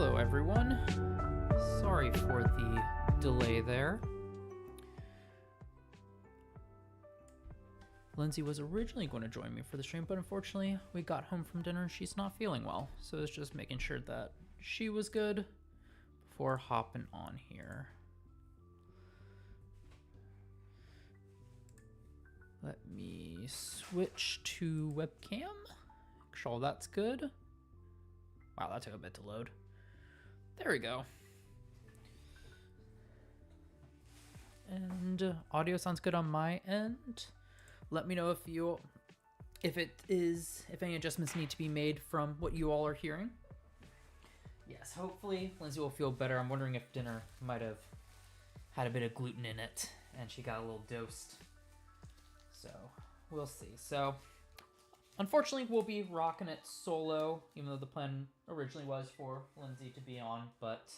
Hello everyone, sorry for the delay there. Lindsay was originally going to join me for the stream, but unfortunately we got home from dinner and she's not feeling well. So it's just making sure that she was good before hopping on here. Let me switch to webcam. Make sure all that's good. Wow, that took a bit to load. There we go. And audio sounds good on my end. Let me know if any adjustments need to be made from what you all are hearing. Yes, hopefully Lindsay will feel better. I'm wondering if dinner might have had a bit of gluten in it and she got a little dosed. So we'll see. So unfortunately we'll be rocking it solo, even though the plan originally was for Lindsay to be on, but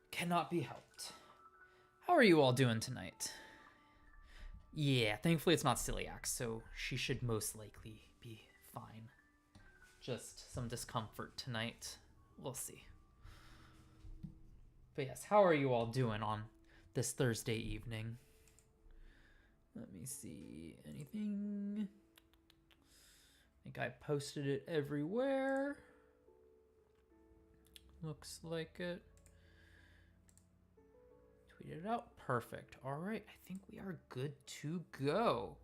cannot be helped. How are you all doing tonight? Yeah, thankfully it's not celiac, so she should most likely be fine. Just some discomfort tonight. We'll see. But yes, how are you all doing on this Thursday evening? Let me see. Anything? I think I posted it everywhere. Looks like it. Tweeted it out. Perfect. All right. I think we are good to go.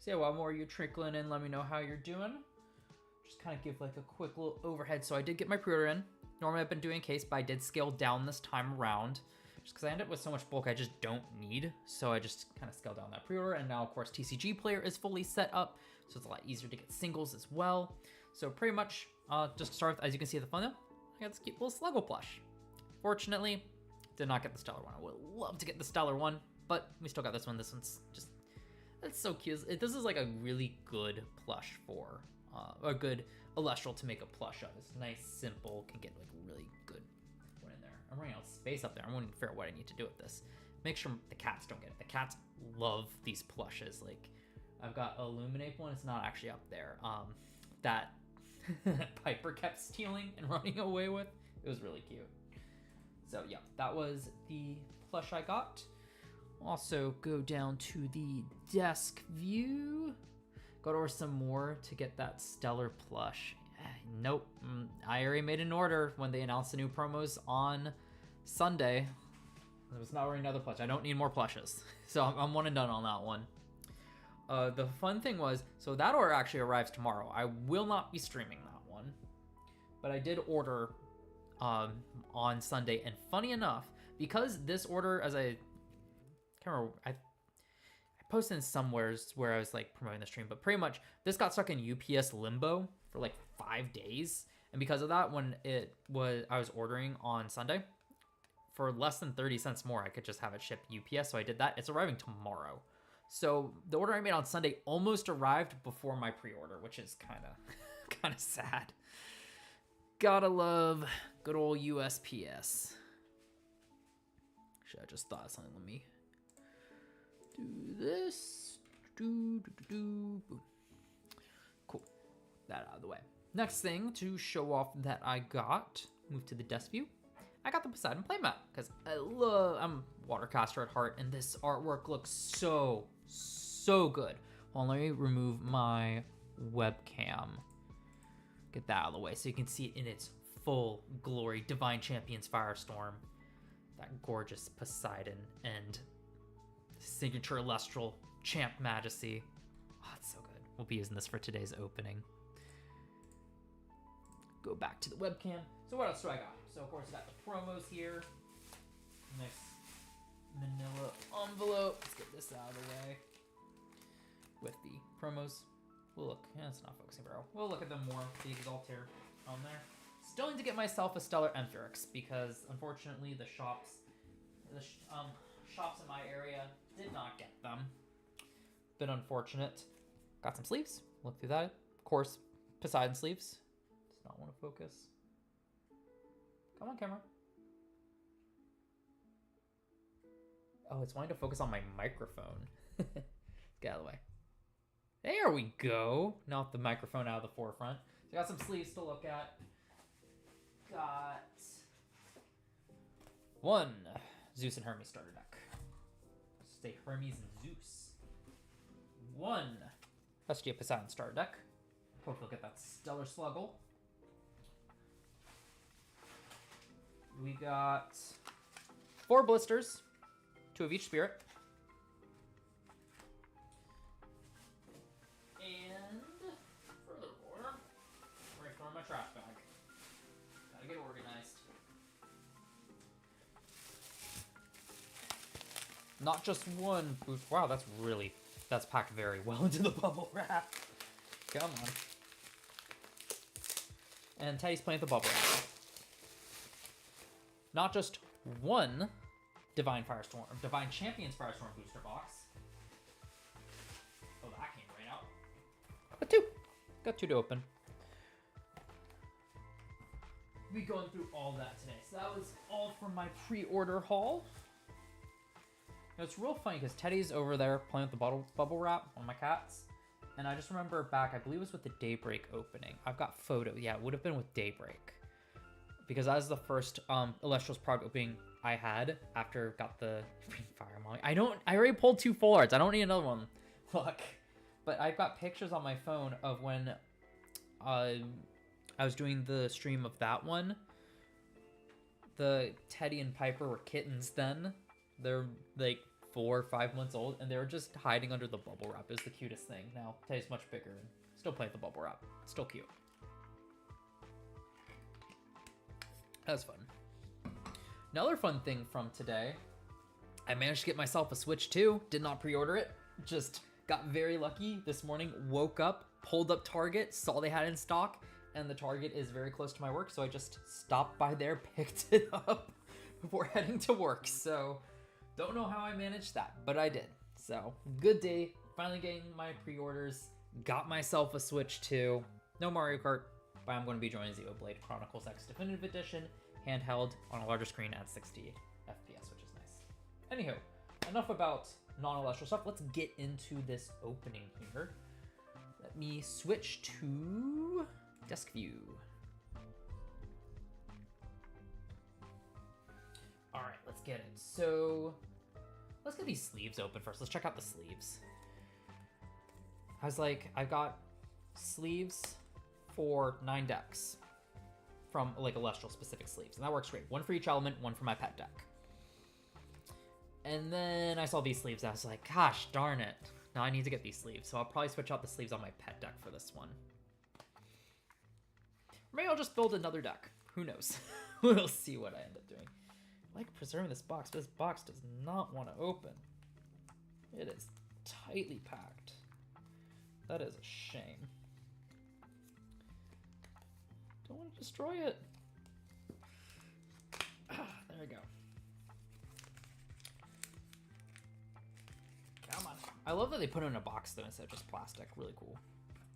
So yeah, while more you trickling in, let me know how you're doing. Just kind of give like a quick little overhead. So I did get my pre-order in. Normally I've been doing case, but I did scale down this time around. Just because I end up with so much bulk I just don't need. So I just kind of scaled down that pre-order. And now, of course, TCG player is fully set up. So it's a lot easier to get singles as well. So pretty much, just to start with, as you can see at the thumbnail, I got this cute little Sluggo plush. Fortunately, did not get the Stellar one. I would love to get the Stellar one, but we still got this one. This one's just, it's so cute. This is like a really good plush for, a good Elestral to make a plush of. It's nice, simple, can get like really good one in there. I'm running out of space up there. I'm going to figure out what I need to do with this. Make sure the cats don't get it. The cats love these plushes. Like, I've got a Illuminate one. It's not actually up there. That Piper kept stealing and running away with. It was really cute. So yeah, that was the plush I got. Also go down to the desk view. Got to order some more to get that Stellar plush. Nope, I already made an order when they announced the new promos on Sunday. I was not ordering another plush. I don't need more plushes. So I'm one and done on that one. The fun thing was, so that order actually arrives tomorrow. I will not be streaming that one. But I did order on Sunday, and funny enough, because this order, as I can't remember, I posted in somewhere where I was like promoting the stream, but pretty much this got stuck in UPS limbo for like 5 days, and because of that, when I was ordering on Sunday for less than 30 cents more, I could just have it shipped UPS. So I did that. It's arriving tomorrow. So the order I made on Sunday almost arrived before my pre-order, which is kind of sad. Gotta love good old USPS. Should I just thought of something? Let me do this. Boom. Cool. That out of the way. Next thing to show off that I got, move to the desk view. I got the Poseidon playmat because I'm watercaster at heart, and this artwork looks so good. Well, let me remove my webcam. Get that out of the way so you can see it in its full glory. Divine Champions Firestorm. That gorgeous Poseidon and signature Elestral Champ Majesty. Oh, it's so good. We'll be using this for today's opening. Go back to the webcam. So what else do I got? So of course I got the promos here. Nice manila envelope. Let's get this out of the way. With the promos. We'll look. Yeah, it's not focusing very well. We'll look at them more. The Exaltair on there. Still need to get myself a Stellar Amphiorix because unfortunately the shops in my area did not get them. Bit unfortunate. Got some sleeves. Look through that. Of course, Poseidon sleeves. Does not want to focus. Come on, camera. Oh, it's wanting to focus on my microphone. Let's get out of the way. There we go. Now with the microphone out of the forefront. So I got some sleeves to look at. got one Zeus and Hermes starter deck. Stay Hermes and Zeus. One Hestia Poseidon starter deck. Hopefully we'll get that Stellar Sluggle. We got 4 blisters, 2 of each spirit. And furthermore, we're gonna throw in my trash bag. Gotta get organized. Not just one boost. Wow, that's packed very well into the bubble wrap. Come on. And Teddy's playing with the bubble wrap. Not just one Divine Champions Firestorm booster box. Oh, that came right out. But 2. Got 2 to open. We'll be going through all that today. So that was all from my pre-order haul. Now, it's real funny because Teddy's over there playing with the bubble wrap, one of my cats. And I just remember back, I believe it was with the Daybreak opening. I've got photo. Yeah, it would have been with Daybreak. Because that was the first Elestrals product opening I had after got the Fire Molly. I already pulled 2 full arts. I don't need another one. Look. But I've got pictures on my phone of when I was doing the stream of that one. The Teddy and Piper were kittens then. They're like 4 or 5 months old, and they were just hiding under the bubble wrap. It was the cutest thing. Now, Teddy's much bigger and still playing with the bubble wrap. Still cute. That was fun. Another fun thing from today, I managed to get myself a Switch 2. Did not pre-order it. Just got very lucky this morning. Woke up, pulled up Target, saw they had it in stock, and the Target is very close to my work, so I just stopped by there, picked it up before heading to work. So, don't know how I managed that, but I did. So, good day. Finally getting my pre-orders. Got myself a Switch 2. No Mario Kart, but I'm going to be joining Xenoblade Chronicles X Definitive Edition, handheld on a larger screen at 60 FPS, which is nice. Anywho, enough about non-Elestral stuff. Let's get into this opening here. Let me switch to desk view. All right, let's get it. So let's get these sleeves open first. Let's check out the sleeves. I was like, I've got sleeves for 9 decks from like Elestral specific sleeves, and that works great. 1 for each element, 1 for my pet deck. And then I saw these sleeves, and I was like, gosh darn it. Now I need to get these sleeves, so I'll probably switch out the sleeves on my pet deck for this one. Or maybe I'll just build another deck. Who knows? We'll see what I end up doing. I like preserving this box, but this box does not want to open. It is tightly packed. That is a shame. Don't want to destroy it. There we go. Come on. I love that they put it in a box though instead of just plastic. Really cool.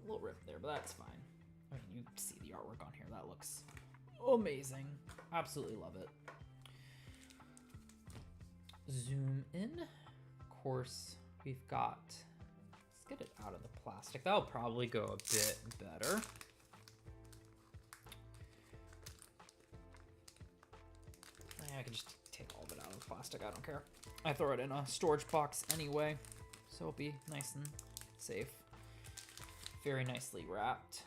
A little rip there, but that's fine. I mean, you see the artwork on here. That looks amazing. Absolutely love it. Zoom in. Of course, we've got... Let's get it out of the plastic. That'll probably go a bit better. I can just take all of it out of the plastic. I don't care. I throw it in a storage box anyway, so it'll be nice and safe. Very nicely wrapped.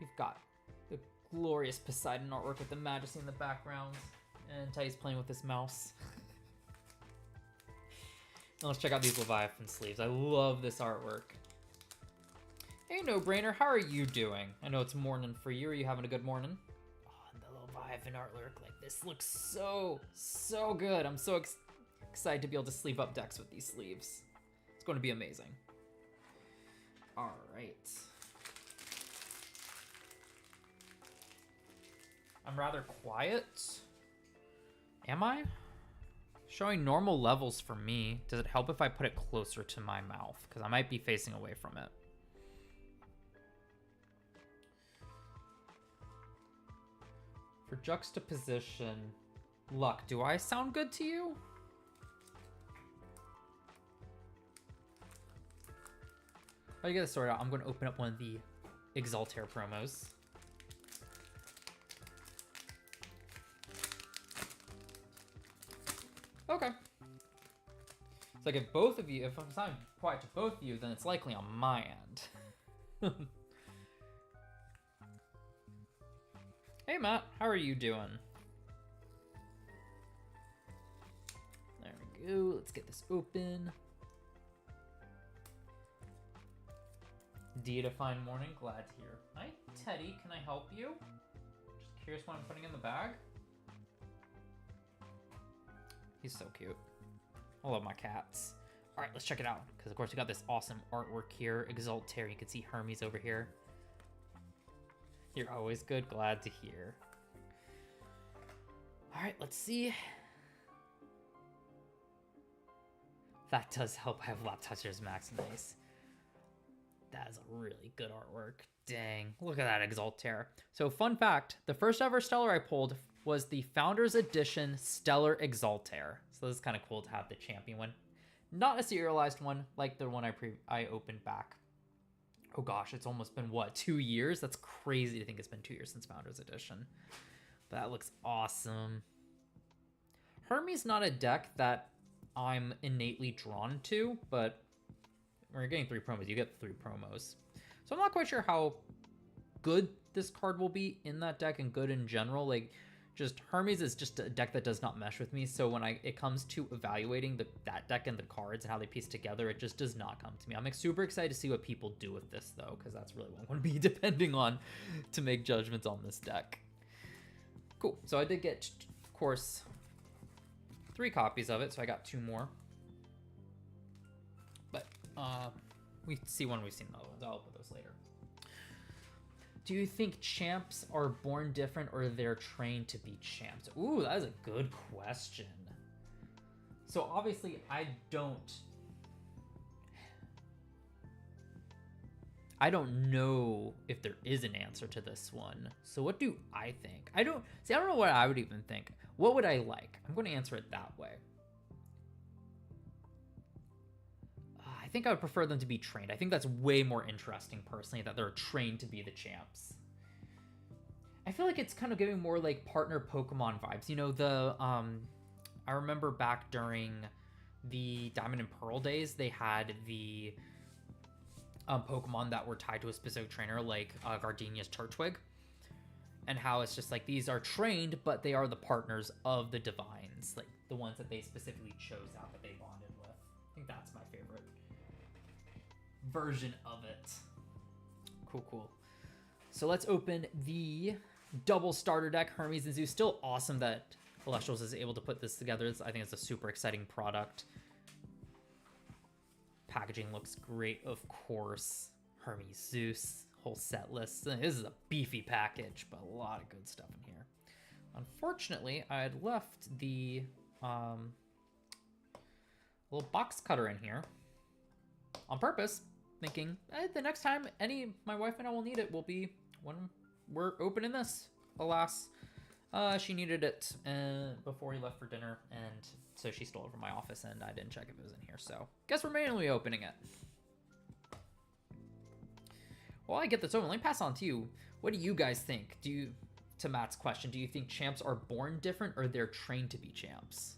We've got the glorious Poseidon artwork with the Majesty in the background, and Teddy's playing with this mouse. And let's check out these Leviathan sleeves. I love this artwork. Hey, No Brainer, how are you doing? I know it's morning for you. Are you having a good morning? Oh, and the Leviathan artwork, like this looks so good. I'm so excited to be able to sleeve up decks with these sleeves. It's going to be amazing. All right. I'm rather quiet. Am I? Showing normal levels for me. Does it help if I put it closer to my mouth? Because I might be facing away from it. For juxtaposition, Luck, do I sound good to you? While you get this sorted out, I'm going to open up one of the Exaltair promos. It's like if I'm not quiet to both of you, then it's likely on my end. Hey Matt, how are you doing? There we go. Let's get this open. D-Define morning, glad to hear. Hi Teddy, can I help you? Just curious what I'm putting in the bag. He's so cute. I love my cats. All right, let's check it out. Because of course we got this awesome artwork here. Exaltair, you can see Hermes over here. You're always good, glad to hear. All right, let's see. That does help. I have lap touchers max, nice. That is a really good artwork. Dang, look at that Exaltair. So fun fact, the first ever Stellar I pulled was the Founders Edition Stellar Exaltair. So this is kind of cool to have the champion one. Not a serialized one like the one I opened back. Oh gosh, it's almost been, what, 2 years? That's crazy to think it's been 2 years since Founders Edition. But that looks awesome. Hermes not a deck that I'm innately drawn to, but when you're getting 3 promos, you get 3 promos. So I'm not quite sure how good this card will be in that deck and good in general. Like, just Hermes is just a deck that does not mesh with me. So when it comes to evaluating that deck and the cards and how they piece together, it just does not come to me. I'm super excited to see what people do with this though, because that's really what I'm going to be depending on to make judgments on this deck. Cool. So I did get, of course, 3 copies of it. So I got 2 more. But we see one, we've seen the other ones. I'll open those later. Do you think champs are born different or they're trained to be champs? Ooh, that is a good question. So obviously I don't know if there is an answer to this one. So what do I think? I don't know what I would even think. What would I like? I'm going to answer it that way. I think I would prefer them to be trained. I think that's way more interesting personally, that they're trained to be the champs. I feel like it's kind of giving more like partner Pokemon vibes. You know, I remember back during the Diamond and Pearl days, they had the Pokemon that were tied to a specific trainer, like Gardenia's Turtwig. And how it's just like, these are trained, but they are the partners of the Divines. Like, the ones that they specifically chose out that they bonded with. I think that's my favorite version of it. Cool. So let's open the double starter deck, Hermes and Zeus. Still awesome that Elestrals is able to put this together. I think it's a super exciting product. Packaging looks great, of course. Hermes, Zeus, whole set list. This is a beefy package, but a lot of good stuff in here. Unfortunately, I had left the little box cutter in here on purpose, thinking the next time my wife and I will need it will be when we're opening this. Alas, she needed it before he left for dinner, and so she stole it from my office, and I didn't check if it was in here. So guess we're manually opening it. While I get this open, let me pass on to you. What do you guys think? To Matt's question, do you think champs are born different or they're trained to be champs?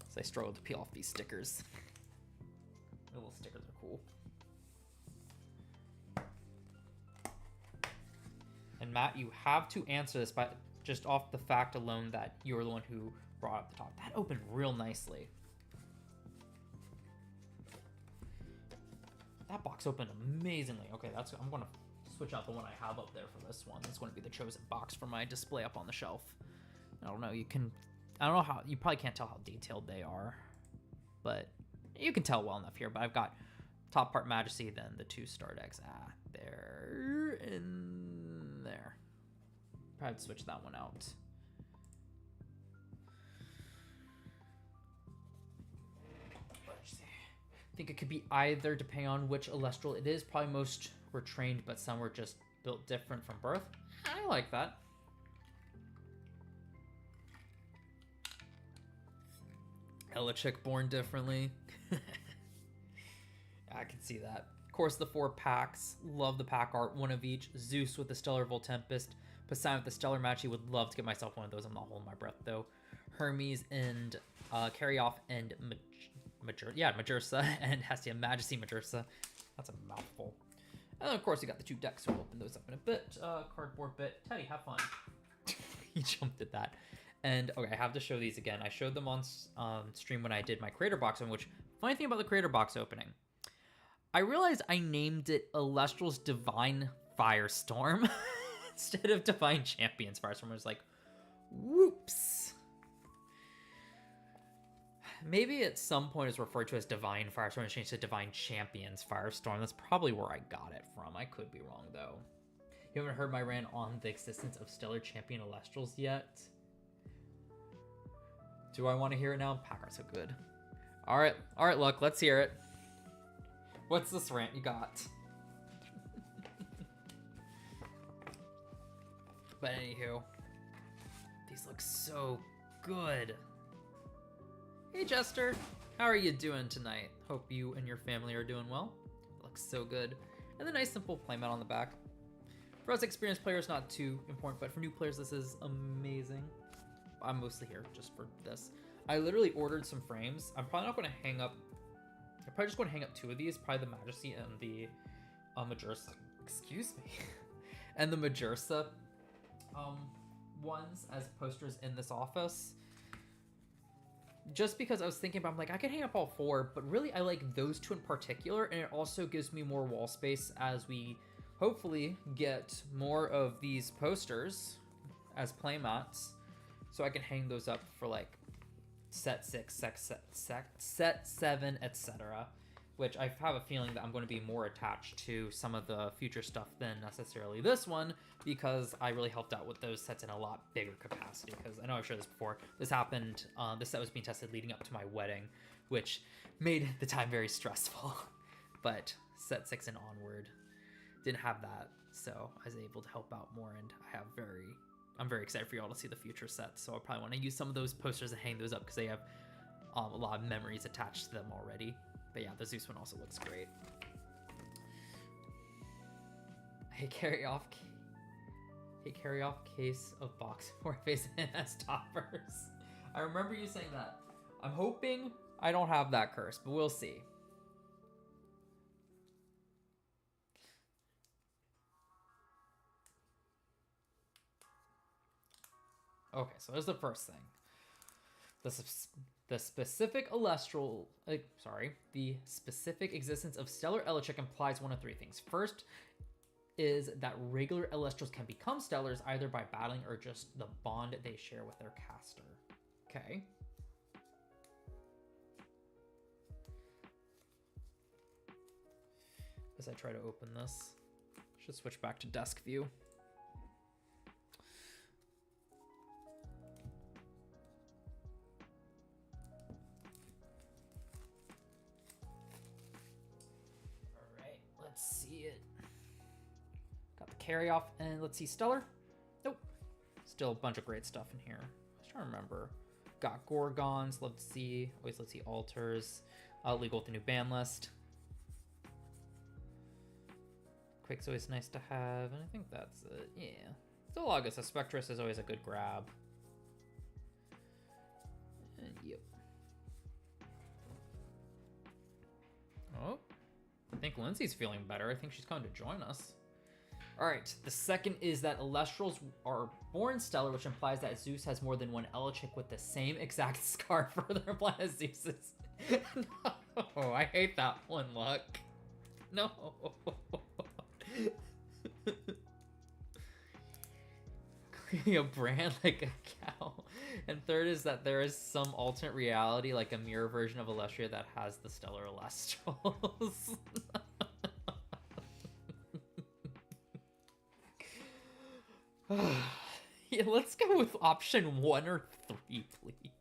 So I struggle to peel off these stickers. The little stickers are cool. And Matt, you have to answer this by just off the fact alone that you're the one who brought up the top. That opened real nicely. That box opened amazingly. Okay, I'm going to switch out the one I have up there for this one. It's going to be the chosen box for my display up on the shelf. I don't know, you probably can't tell how detailed they are, but you can tell well enough here. But I've got top part Majesty, then the 2 star decks. There and there. Probably switch that one out. I think it could be either, depending on which Elestral it is. Probably most were trained, but some were just built different from birth. I like that. Elichick born differently. I can see that. Of course, the 4 packs. Love the pack art. 1 of each. Zeus with the Stellar Voltempest. Poseidon with the Stellar Match. Would love to get myself one of those. I'm not holding my breath, though. Hermes and Carryoff and Majursa and Hestia Majesty Majursa. That's a mouthful. And then of course we got the 2 decks, so we'll open those up in a bit. Cardboard bit. Teddy, have fun. He jumped at that. And okay, I have to show these again. I showed them on stream when I did my creator box opening, which, funny thing about the creator box opening, I realized I named it Elestrals Divine Firestorm instead of Divine Champions Firestorm. I was like, whoops. Maybe at some point it's referred to as Divine Firestorm and changed to Divine Champions Firestorm. That's probably where I got it from. I could be wrong, though. You haven't heard my rant on the existence of Stellar Champion Elestrals yet? Do I want to hear it now? Pack are so good. All right, look, let's hear it. What's this rant you got? But anywho, these look so good. Hey Jester, how are you doing tonight? Hope you and your family are doing well. Looks so good. And the nice simple playmat on the back. For us experienced players, not too important, but for new players, this is amazing. I'm mostly here just for this. I literally ordered some frames. I'm probably not going to hang up. I'm probably just going to hang up 2 of these, probably the Majesty and the Majursa. Excuse me. And the Majursa ones as posters in this office. Just because I was thinking about, I'm like, I could hang up all 4, but really I like those 2 in particular, and it also gives me more wall space as we hopefully get more of these posters as playmats, so I can hang those up for like set 6, set 7, etc. Which I have a feeling that I'm going to be more attached to some of the future stuff than necessarily this one, because I really helped out with those sets in a lot bigger capacity. Because I know I've shared this before. This happened, this set was being tested leading up to my wedding, which made the time very stressful. But set 6 and onward didn't have that, so I was able to help out more, and I'm very excited for y'all to see the future sets. So I probably want to use some of those posters and hang those up because they have a lot of memories attached to them already. But yeah, the Zeus one also looks great. Hey, carry off case of box face as toppers. I remember you saying that. I'm hoping I don't have that curse, but we'll see. Okay, so there's the first thing. The specific existence of Stellar Elechick implies one of 3 things. First is that regular Elestrals can become Stellars either by battling or just the bond they share with their caster. Okay. As I try to open this, should switch back to desk view. Carry off, and let's see, Stellar. Nope. Still a bunch of great stuff in here. I was trying to remember. Got Gorgons. Let's see. Let's see altars. Legal with the new ban list. Quake's always nice to have, and I think that's it. Yeah. Zolagus, a Spectrus is always a good grab. And yep. Oh, I think Lindsay's feeling better. I think she's coming to join us. All right, the second is that Elestrals are born stellar, which implies that Zeus has more than one Elechick with the same exact scar, further implying that Zeus is... No, I hate that one, Luck. No. Creating a brand like a cow. And third is that there is some alternate reality, like a mirror version of Elestria that has the stellar Elestrals. Yeah, let's go with option 1 or 3, please.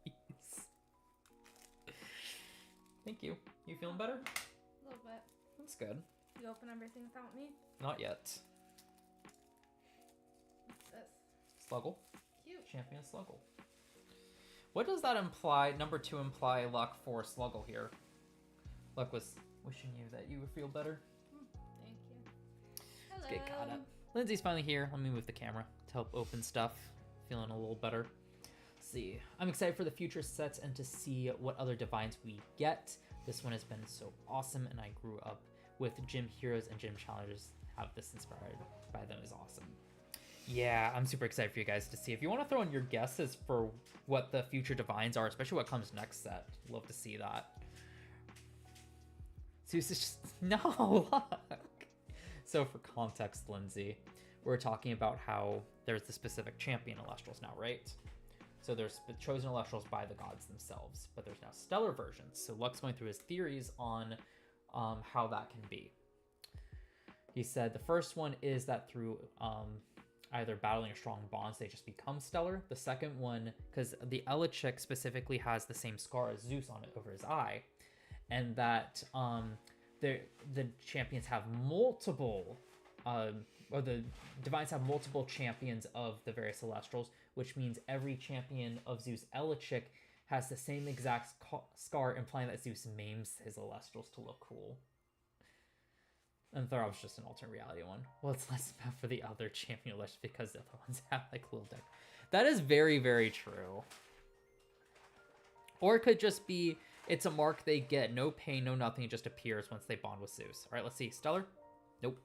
Thank you. You feeling better? A little bit. That's good. You open everything without me? Not yet. What's this? Sluggle. Cute. Champion Sluggle. What does that imply, number 2 imply luck for Sluggle here? Luck was wishing you that you would feel better. Thank you. Hello. Let's get caught up. Lindsay's finally here. Let me move the camera to help open stuff. Feeling a little better. see. I'm excited for the future sets and to see what other divines we get. This one has been so awesome, and I grew up with gym heroes and gym challenges. Have this inspired by them is awesome. Yeah, I'm super excited for you guys to see. If you want to throw in your guesses for what the future divines are, especially what comes next set, love to see that. Zeus is just no. Look. So for context, Lindsay, we're talking about how there's the specific champion Elestrals now, right? So there's chosen Elestrals by the gods themselves, but there's now stellar versions. So Luck's going through his theories on how that can be. He said the first one is that through either battling or strong bonds, they just become stellar. The second one, because the Elechik specifically has the same scar as Zeus on it over his eye, and that the champions have multiple, or the divines have multiple champions of the various Elestrals, which means every champion of Zeus Elechik has the same exact scar, implying that Zeus maims his Elestrals to look cool. And Tharob's just an alternate reality one. Well, it's less bad for the other champion Elestrals because the other ones have like little deck. That is very, very true. Or it could just be, it's a mark they get. No pain, no nothing. It just appears once they bond with Zeus. All right, let's see. Stellar? Nope.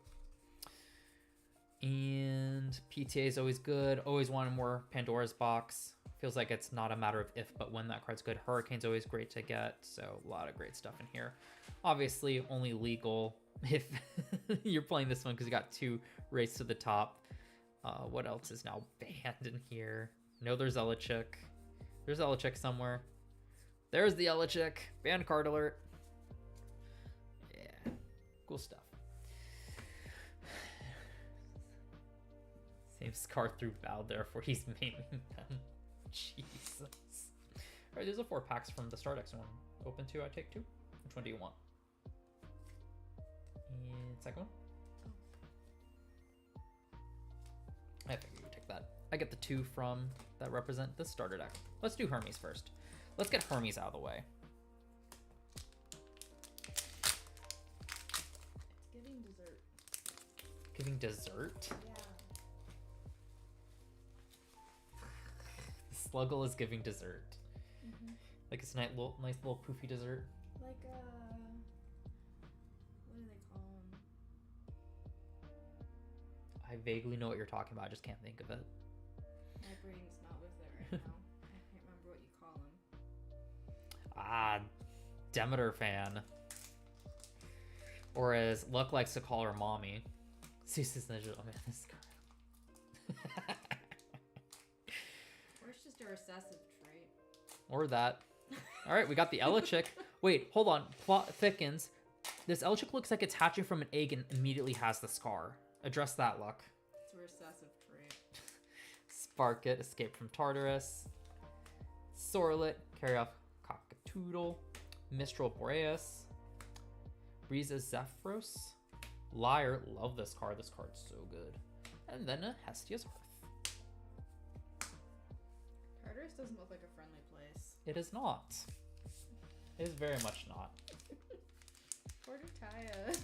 And PTA is always good. Always wanted more Pandora's Box. Feels like it's not a matter of if, but when that card's good. Hurricane's always great to get. So a lot of great stuff in here. Obviously, only legal if you're playing this one because you got 2 Race to the Top. What else is now banned in here? No, there's Elechik. There's Elechik somewhere. There's the Elechik. Banned card alert. Yeah. Cool stuff. Same scar through Val, therefore he's maiming them. Jesus. Alright, there's a 4 packs from the Stardex one. Open 2, I take 2. Which one do you want? And second one? I figured you would take that. I get the 2 from that represent the starter deck. Let's do Hermes first. Let's get Hermes out of the way. Giving dessert. Giving dessert? Yeah. Sluggle is giving dessert. Mm-hmm. Like it's a nice little poofy dessert. Like what do they call them? I vaguely know what you're talking about. I just can't think of it. My brain's not with it right now. I can't remember what you call them. Ah, Demeter fan. Or as Luck likes to call her mommy. Ceases Ninja. Oh man, this card. Or it's just a recessive trait. Or that. Alright, we got the Elechik. Wait, hold on. Plot thickens. This Elechik looks like it's hatching from an egg and immediately has the scar. Address that, Luck. It's a recessive trait. Spark it. Escape from Tartarus. Sorlet. Carry off Cockatoodle. Mistral Boreas. Breeza Zephyros. Liar. Love this card. This card's so good. And then a Hestia's Hearth. Tartarus doesn't look like a friendly place. It is not. It is very much not. Poor Taya.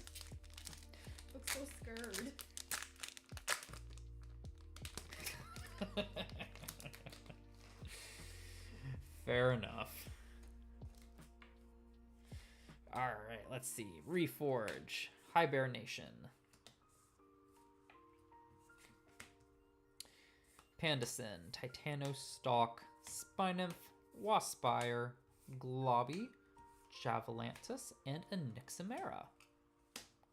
Looks so scared. Fair enough. Alright, let's see. Reforge. Hibernation. Pandison. Titanostalk. Spinnymph. Waspire. Globby. Javalantis. And a Nixamera.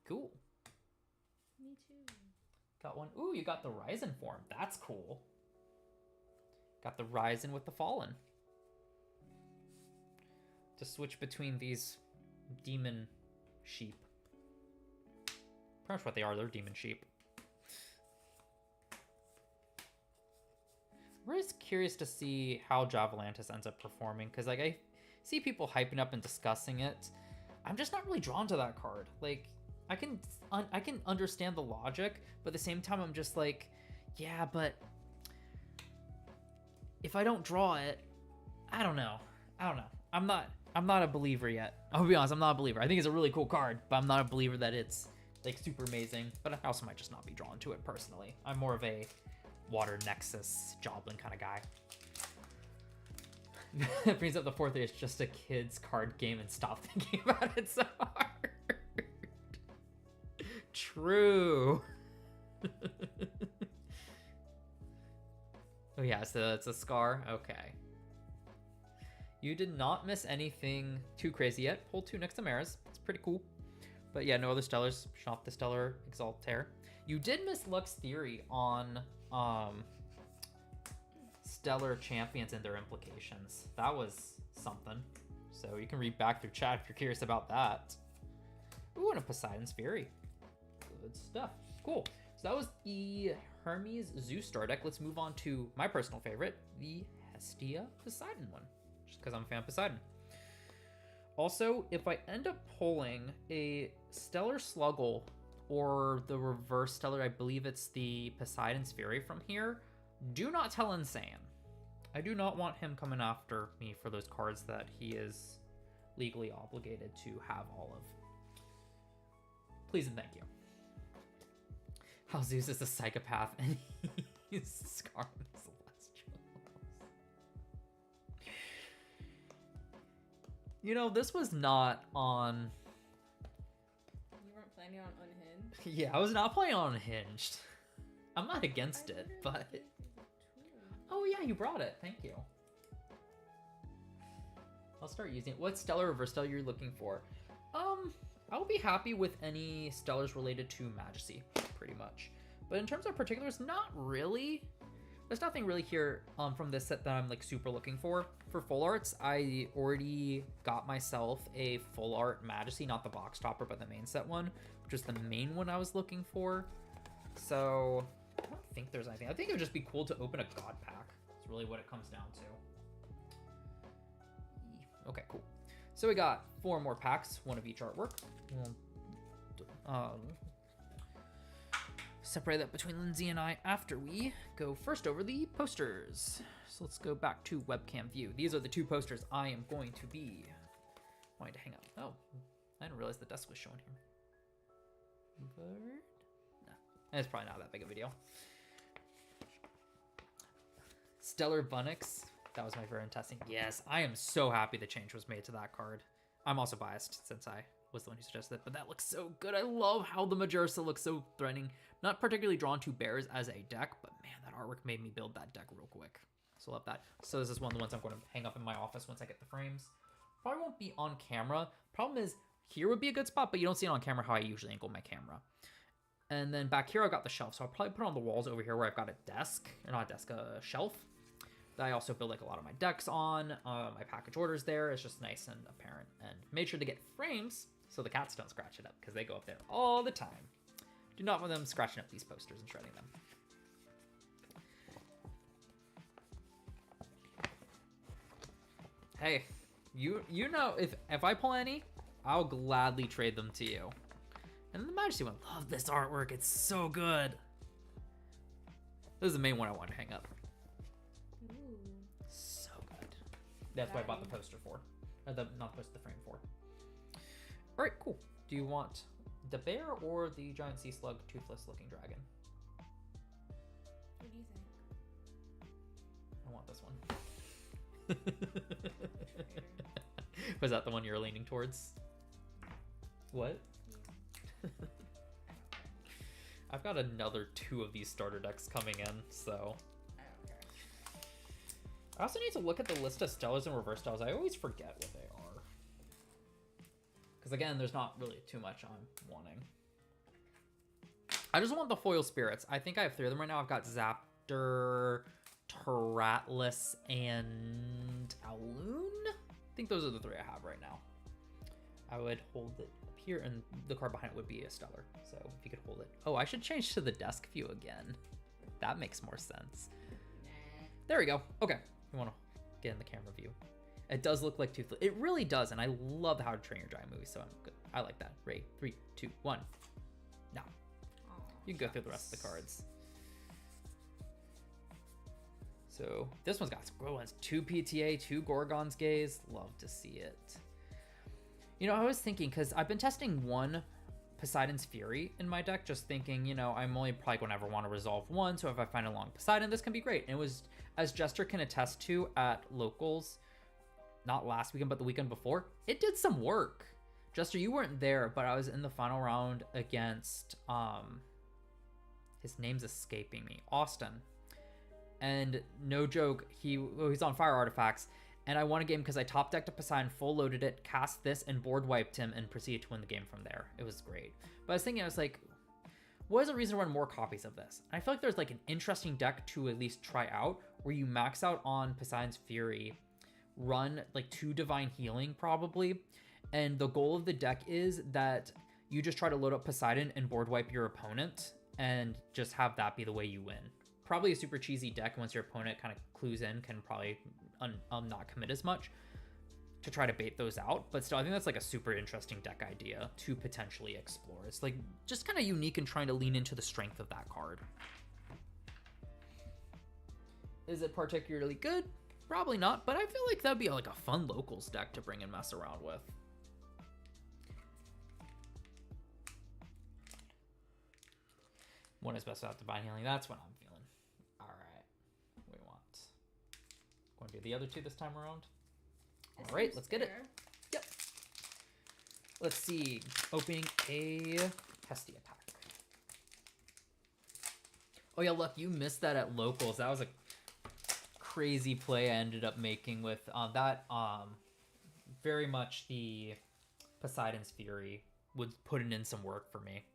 Cool. Me too. Got one. Ooh, you got the Ryzen form. That's cool. Got the Ryzen with the Fallen. To switch between these demon sheep. Pretty much what they are. They're demon sheep. We're just curious to see how Javalantis ends up performing. Because like I see people hyping up and discussing it. I'm just not really drawn to that card. Like, I can understand the logic, but at the same time, I'm just like, yeah, but if I don't draw it, I don't know. I'm not a believer yet. I'll be honest, I'm not a believer. I think it's a really cool card, but I'm not a believer that it's like super amazing. But I also might just not be drawn to it personally. I'm more of a Water Nexus Joblin kind of guy. It brings up the fourth day. It's just a kid's card game and stop thinking about it so hard. True. Oh yeah, so it's a scar. Okay. You did not miss anything too crazy yet. Pulled 2 next to Maris. It's pretty cool. But yeah, no other Stellars. Shot the Stellar Exaltair. You did miss Lux Theory on Stellar Champions and their implications. That was something. So you can read back through chat if you're curious about that. Ooh, and a Poseidon's Fury. Good stuff. Cool. So that was the Hermes Zeus star deck. Let's move on to my personal favorite, the Hestia Poseidon one. Just because I'm a fan of Poseidon. Also, if I end up pulling a Stellar Sluggle or the reverse Stellar, I believe it's the Poseidon's Fury from here, do not tell Insane. I do not want him coming after me for those cards that he is legally obligated to have all of. Please and thank you. How Zeus is a psychopath and he's scarring the Celestials. You know, this was not on... You weren't planning on Unhinged? Yeah, I was not playing on Unhinged. I'm not against it, but... Oh yeah, you brought it. Thank you. I'll start using it. What Stellar Reverse Stellar you're looking for? I'll be happy with any Stellars related to Majesty, pretty much. But in terms of particulars, not really. There's nothing really here from this set that I'm like super looking for. For full arts, I already got myself a full art Majesty, not the box topper, but the main set one, which is the main one I was looking for. So I don't think there's anything. I think it would just be cool to open a God pack. That's really what it comes down to. Okay, cool. So we got 4 more packs, 1 of each artwork. Separate that between Lindsay and I after we go first over the posters. So let's go back to webcam view. These are the 2 posters I am going to be wanting to hang up. Oh, I didn't realize the desk was shown here. Bird? No, it's probably not that big of a deal. Stellar Bunnix. That was my very testing. Yes, I am so happy the change was made to that card. I'm also biased since I was the one who suggested it, but that looks so good. I love how the Majorsa looks so threatening. Not particularly drawn to bears as a deck, but man, that artwork made me build that deck real quick. So love that. So this is one of the ones I'm going to hang up in my office once I get the frames. Probably won't be on camera. Problem is, here would be a good spot, but you don't see it on camera how I usually angle my camera. And then back here, I've got the shelf. So I'll probably put on the walls over here where I've got a desk, or not a desk, a shelf. That I also build like a lot of my decks on. My package orders there. It's just nice and apparent. And made sure to get frames so the cats don't scratch it up because they go up there all the time. Do not want them scratching up these posters and shredding them. Hey, you know, if I pull any, I'll gladly trade them to you. And the Majesty one, love this artwork. It's so good. This is the main one I want to hang up. Ooh. So good. That's what I bought the poster for. Or not the poster, the frame for. All right, cool. Do you want the bear or the giant sea slug toothless looking dragon? What do you think? I want this one. Was that the one you're leaning towards? What? Yeah. I've got another 2 of these starter decks coming in, so. I don't care. I also need to look at the list of Stellars and Reverse Stellars. I always forget what they are. Because again, there's not really too much I'm wanting. I just want the foil spirits. I think I have 3 of them right now. I've got Zaptor, Teratlus, and Aloon. I think those are the 3 I have right now. I would hold it up here, and the card behind it would be a Stellar. So if you could hold it. Oh, I should change to the desk view again. That makes more sense. Nah. There we go. Okay. You want to get in the camera view. It does look like Toothless. It really does, and I love the How to Train Your Dragon movie, so I'm good. I like that. Ready? 3, 2, 1. Now. Aw, You can go through the rest of the cards. So this one's got some good ones. 2 PTA, 2 Gorgon's Gaze. Love to see it. You know, I was thinking, because I've been testing 1 Poseidon's Fury in my deck, just thinking, you know, I'm only probably going to ever want to resolve 1, so if I find a long Poseidon, this can be great. And it was, as Jester can attest to at locals, not last weekend, but the weekend before, it did some work. Jester, you weren't there, but I was in the final round against, his name's escaping me, Austin. And no joke, he's on fire artifacts, and I won a game because I top decked a Poseidon, full loaded it, cast this, and board wiped him, and proceeded to win the game from there. It was great. But I was thinking, I was like, what is a reason to run more copies of this? And I feel like there's like an interesting deck to at least try out, where you max out on Poseidon's Fury, run like 2 Divine Healing probably, and the goal of the deck is that you just try to load up Poseidon and board wipe your opponent, and just have that be the way you win. Probably a super cheesy deck once your opponent kind of clues in, can probably not commit as much to try to bait those out. But still, I think that's like a super interesting deck idea to potentially explore. It's like just kind of unique and trying to lean into the strength of that card. Is it particularly good? Probably not, but I feel like that'd be like a fun locals deck to bring and mess around with. One is best without Divine Healing. That's what I'm feeling. All right. We want. Want to do the other 2 this time around? All right, let's get it. Yep. Let's see. Opening a Hestia pack. Oh yeah, look, you missed that at locals. That was a crazy play I ended up making with that. Very much the Poseidon's Fury was putting in some work for me.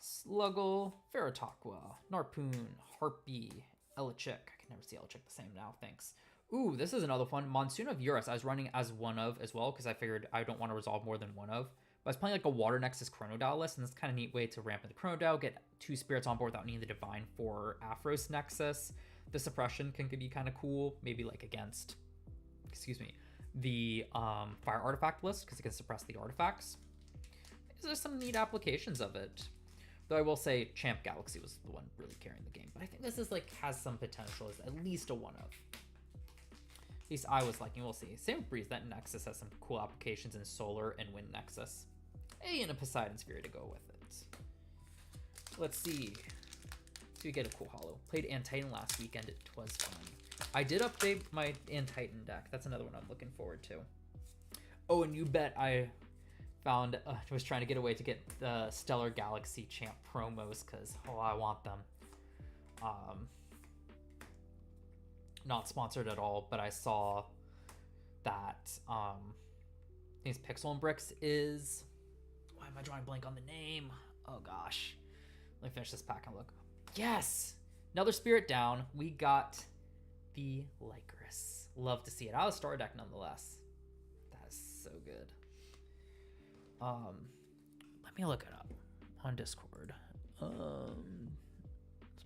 Sluggle, Veritaqua, Narpoon, Harpy, Elichick. I can never see Elichick the same now, thanks. Ooh, this is another one. Monsoon of Eurus. I was running as one of as well, because I figured I don't want to resolve more than one of. But I was playing like a Water Nexus Chronodile list, and it's kind of neat way to ramp in the Chronodile, get 2 spirits on board without needing the Divine for Aphros Nexus. The suppression can be kind of cool, maybe like against, the Fire Artifact list, because it can suppress the artifacts. There's some neat applications of it. Though I will say Champ Galaxy was the one really carrying the game. But I think this is like has some potential as at least a one of. At least I was liking. We'll see. Same with Breeze. That Nexus has some cool applications in Solar and Wind Nexus. Hey, and a Poseidon's Fury to go with it. Let's see. So we get a cool holo. Played Antitan last weekend. It was fun. I did update my Antitan deck. That's another one I'm looking forward to. Oh, and you bet I found was trying to get away to get the Stellar Galaxy Champ promos, because I want them. Not sponsored at all, but I saw that these Pixel and Bricks is, why am I drawing blank on the name? Oh gosh, let me finish this pack and look. Yes, another spirit down. We got the Lycris. Love to see it. Out of Star deck nonetheless. That is so good. Let me look it up on Discord. It's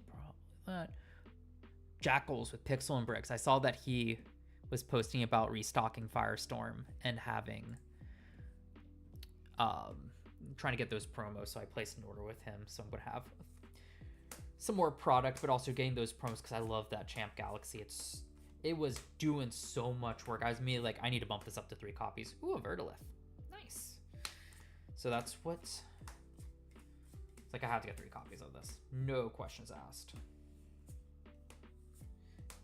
probably that. Jackals with Pixel and Bricks. I saw that he was posting about restocking Firestorm and having trying to get those promos, so I placed an order with him, so I'm gonna have some more product, but also getting those promos because I love that Champ Galaxy. It was doing so much work. I was immediately like, I need to bump this up to 3 copies. Ooh, a Verdolith. Nice. So that's what it's like. I have to get 3 copies of this, no questions asked.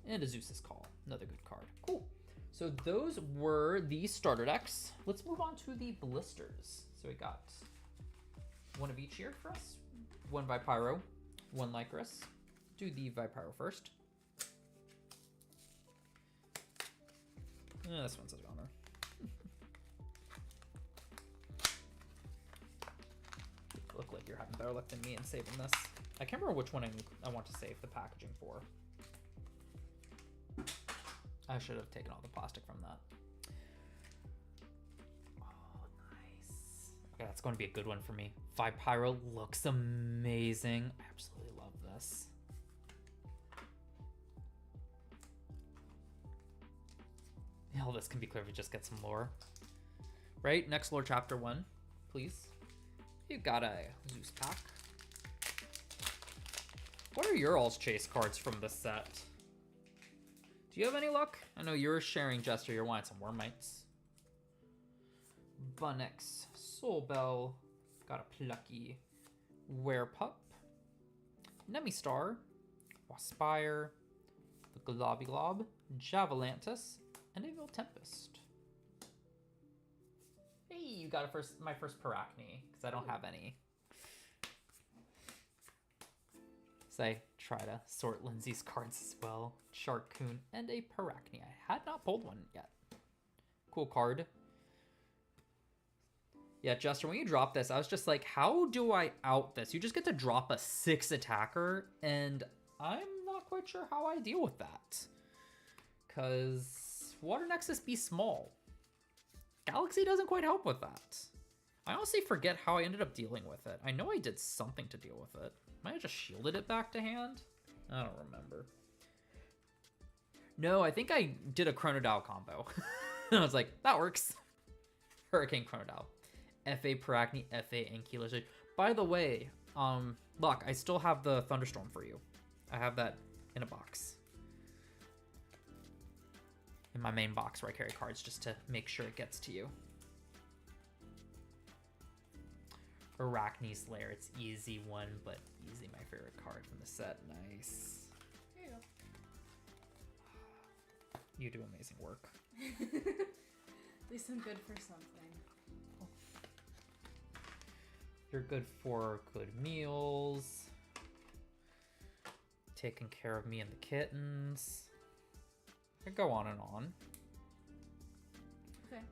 And a Zeus's Call, another good card. Cool. So those were the starter decks. Let's move on to the blisters. So we got one of each here for us. One Vipyro, one Lycris. Do the Vipyro first. This one says Honor. Look like you're having better luck than me in saving this. I can't remember which one I want to save the packaging for. I should have taken all the plastic from that. Oh, nice. Okay, that's going to be a good one for me. Vipyro looks amazing. I absolutely love this. Hell, this can be clear if we just get some lore. Right? Next lore chapter 1, please. You got a Zeus pack. What are your all's chase cards from this set? Do you have any luck? I know you're sharing, Jester. You're wanting some Wormites. Bunnex, Soulbell, got a Plucky, Werepup, Nemistar, Waspire, the Globiglob, Javalantis, and a Veil Tempest. Hey, you got my first Parachne, because I don't have any. So I try to sort Lindsay's cards as well. Sharkoon and a Parachne. I had not pulled one yet. Cool card. Yeah, Jester, when you drop this, I was just like, how do I out this? You just get to drop a 6 attacker, and I'm not quite sure how I deal with that. Because Water Nexus be small. Galaxy doesn't quite help with that. I honestly forget how I ended up dealing with it. I know I did something to deal with it. Might have just shielded it back to hand? I don't remember. No, I think I did a Chronodile combo. And I was like, that works. Hurricane Chronodile. FA Parachne, FA Ankylosis. By the way, look, I still have the Thunderstorm for you. I have that in a box. In my main box where I carry cards just to make sure it gets to you. Arachne's Lair, it's easy one, but easy my favorite card from the set. Nice. There you go. You do amazing work. At least I'm good for something. You're good for good meals. Taking care of me and the kittens. I could go on and on. Okay.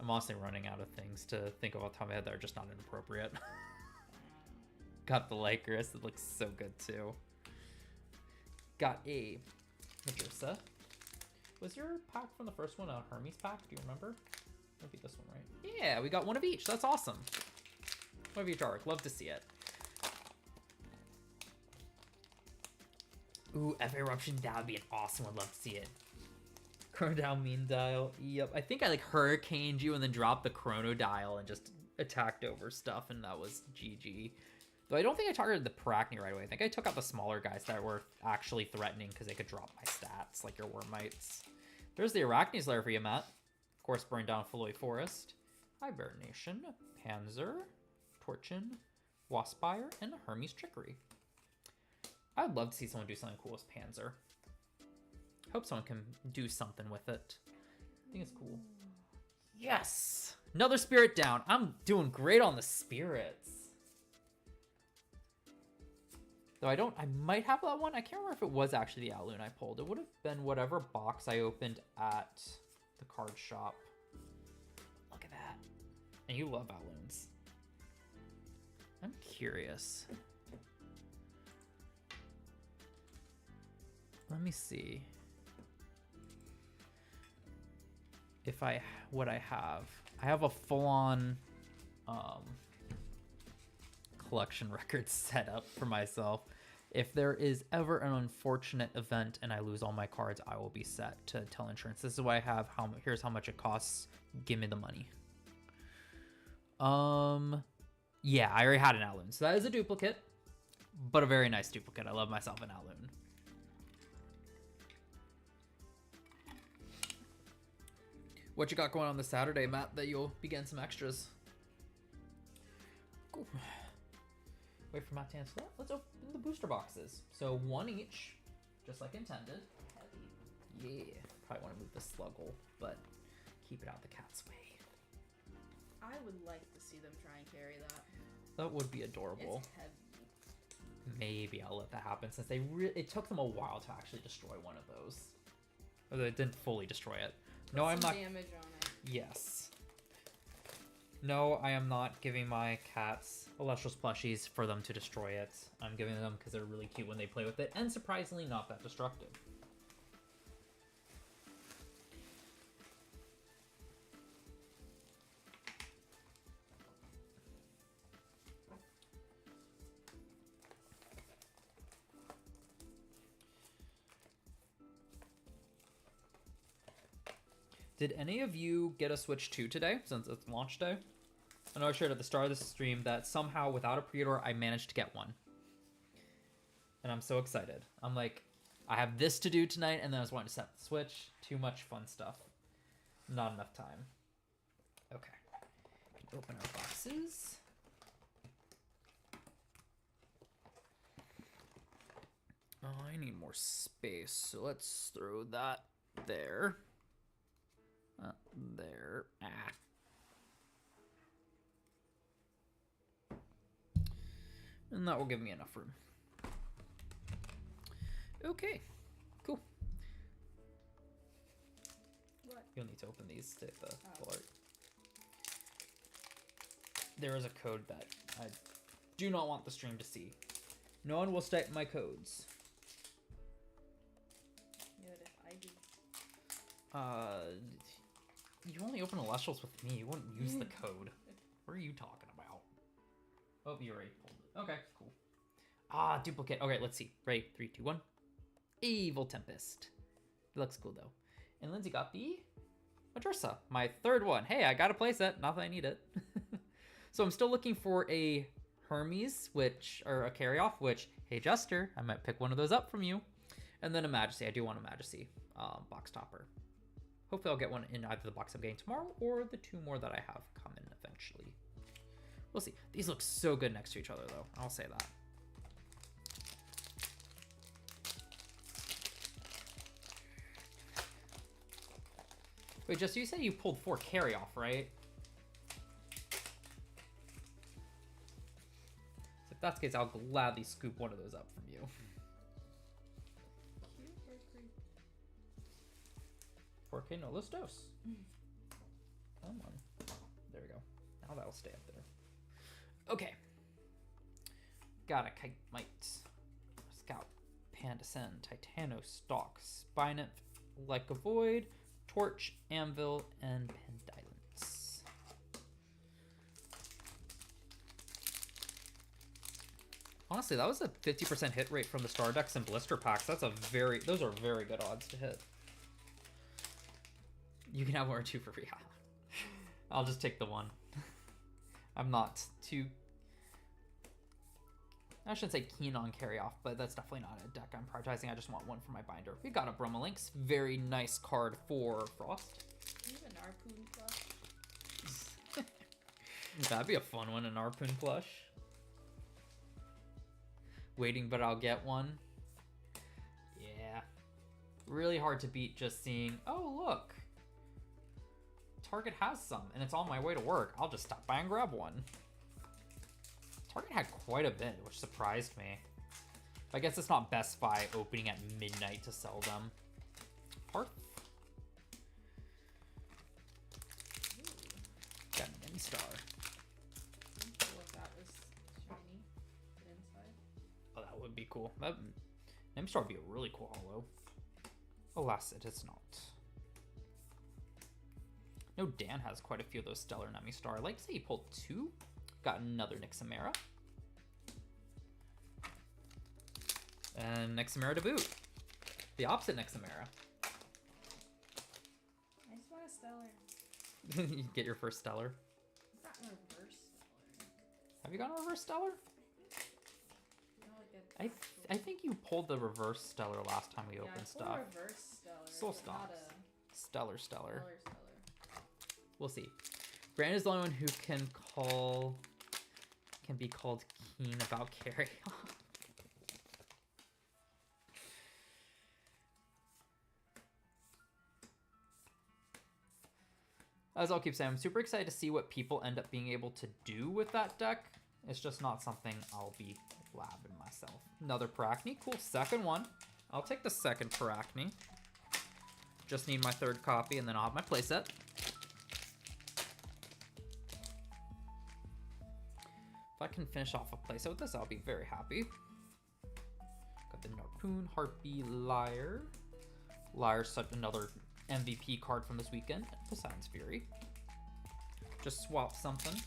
I'm honestly running out of things to think of off the top of my head that are just not inappropriate. Got the Lycris, it looks so good too. Got a Medusa. Was your pack from the first one a Hermes pack? Do you remember? Might be this one, right? Yeah, we got one of each. That's awesome. One of each arc. Love to see it. Ooh, F Eruption. That would be an awesome one. Love to see it. Chronodile Mean Dial. Yep. I think I like hurricaned you and then dropped the Chronodile and just attacked over stuff, and that was GG. Though I don't think I targeted the Parachne right away. I think I took out the smaller guys that were actually threatening because they could drop my stats, like your Wormites. There's the Arachne's Lair for you, Matt. Of course, burn down Floy Forest, Hibernation, Panzer, Torchin, Waspire, and Hermes Trickery. I'd love to see someone do something cool with Panzer. Hope someone can do something with it. I think it's cool. Yes! Another spirit down. I'm doing great on the spirits. Though I might have that one. I can't remember if it was actually the Outloon I pulled. It would have been whatever box I opened at the card shop. Look at that. And you love Outloons. I'm curious. Let me see. If what I have. I have a full-on collection record set up for myself. If there is ever an unfortunate event and I lose all my cards, I will be set to tell insurance. This is why I have here's how much it costs. Give me the money. Yeah, I already had an Outloon. So that is a duplicate, but a very nice duplicate. I love myself an Outloon. What you got going on this Saturday, Matt, that you'll be getting some extras? Cool. Wait for Matt to answer that. Let's open the booster boxes. So one each, just like intended. Heavy. Yeah. Probably want to move the Sluggle, but keep it out the cat's way. I would like to see them try and carry that. That would be adorable. It's heavy. Maybe I'll let that happen since it took them a while to actually destroy one of those. Although it didn't fully destroy it. No, I'm not. Damage on it. Yes. No, I am not giving my cats Elestrals plushies for them to destroy it. I'm giving them because they're really cute when they play with it, and surprisingly not that destructive. Did any of you get a Switch 2 today, since it's launch day? I know I shared at the start of the stream that somehow, without a pre-order, I managed to get one. And I'm so excited. I'm like, I have this to do tonight, and then I was wanting to set the Switch. Too much fun stuff. Not enough time. Okay. We can open our boxes. Oh, I need more space, so let's throw that there. There. Ah. And that will give me enough room. Okay, cool. What? You'll need to open these to the full Oh. art. There is a code that I do not want the stream to see. No one will type my codes. Yeah, if I do. You only open Elestrals with me. You wouldn't use the code. What are you talking about? Oh, you already pulled it. Okay, cool. Ah, duplicate. Okay, let's see. Ready? 3, 2, 1. Evil Tempest. It looks cool though. And Lindsay got the Madrasa, my third one. Hey, I got a playset. Not that I need it. So I'm still looking for a Hermes, or a carry-off, which, hey, Jester, I might pick one of those up from you. And then a Majesty. I do want a Majesty box topper. Hopefully I'll get one in either the box I'm getting tomorrow or the 2 more that I have coming eventually. We'll see. These look so good next to each other, though. I'll say that. Wait, Jester, you said you pulled 4 carry-off, right? If that's the case, I'll gladly scoop one of those up from you. Cute or creepy? 4K no listos. Come on. There we go. Now that'll stay up there. Okay. Got a Kite Mite, Scout, Pandascend, Titano Stalk, Spineth, Like a Void, Torch, Anvil, and Pendylance. Honestly, that was a 50% hit rate from the Star Decks and Blister Packs. Those are very good odds to hit. You can have 1 or 2 for free. I'll just take the 1. I'm not too... I shouldn't say keen on carry-off, but that's definitely not a deck I'm prioritizing. I just want 1 for my binder. We got a Bromolinx. Very nice card for Frost. Do you have an Harpoon plush? That'd be a fun one, an Harpoon plush. Waiting, but I'll get one. Yeah. Really hard to beat just seeing, oh, look. Target has some, and it's on my way to work. I'll just stop by and grab one. Target had quite a bit, which surprised me. I guess it's not Best Buy opening at midnight to sell them. Hearth. Got an N-Star. Cool if that was shiny inside. Oh, that would be cool. That M-Star would be a really cool holo. Alas, it is not. No, Dan has quite a few of those Stellar Nemi-Star. I'd like to say he pulled 2. Got another Nixamera. And Nixamera to boot. The opposite Nixamera. I just want a stellar. You get your first Stellar. I've gotten a reverse stellar. Have you gotten a reverse Stellar? You know, like I think you pulled the reverse Stellar last time we opened I pulled stuff. a reverse stellar. Soul but not Stomps. a Stellar. stellar. We'll see. Grant is the only one who can be called keen about carry. As I'll keep saying, I'm super excited to see what people end up being able to do with that deck. It's just not something I'll be labbing myself. Another Parachne. Cool, second one. I'll take the second Parachne. Just need my 3rd copy, and then I'll have my playset. If I can finish off a playset with this, I'll be very happy. Got the Narpoon, Harpy, Lyre. Lyre's such another MVP card from this weekend. Poseidon's Fury. Just swap something.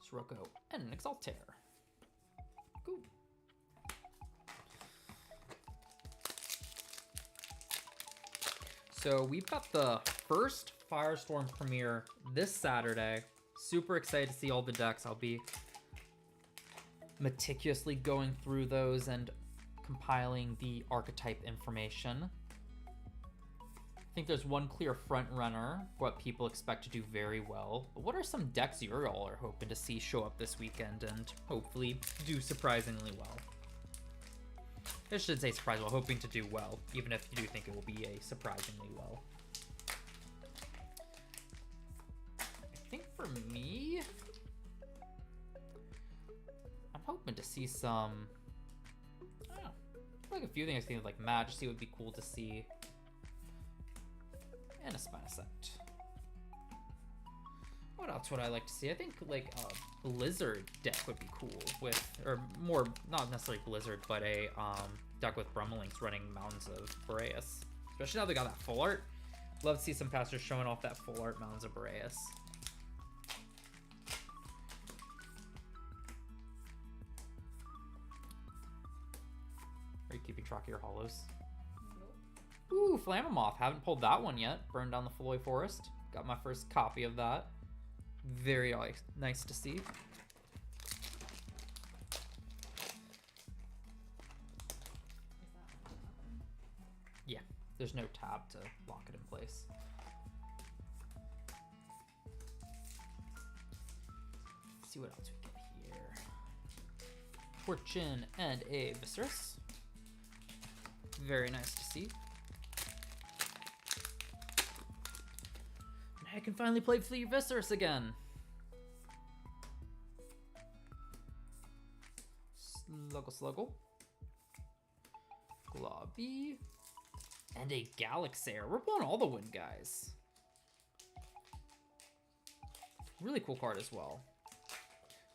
Sirocco and an Exaltair. Cool. So we've got the first Firestorm premiere this Saturday. Super excited to see all the decks. I'll be meticulously going through those and compiling the archetype information. think there's one clear front runner, what people expect to do very well. But what are some decks you all are hoping to see show up this weekend and hopefully do surprisingly well? I should say surprise well, hoping to do well, even if you do think it will be a surprisingly well. I think for me, I'm hoping to see some, I don't know, like a few things I think like Majesty would be cool to see. And a Spinosect. What else would I like to see? I think like a Blizzard deck would be cool with, or more, not necessarily Blizzard, but a deck with Brummelings running Mountains of Boreas. Especially now they got that full art. Love to see some casters showing off that full art Mountains of Boreas. Are you keeping track of your hollows? Ooh, Flammoth. Haven't pulled that one yet. Burned down the Floy Forest. Got my first copy of that. Very nice to see. Yeah, there's no tab to lock it in place. Let's see what else we get here. Fortune and a Viscerus. Very nice to see. I can finally play Fleet Viscerus again. Sluggle. Globby. And a Galaxair. We're pulling all the wind guys. Really cool card as well.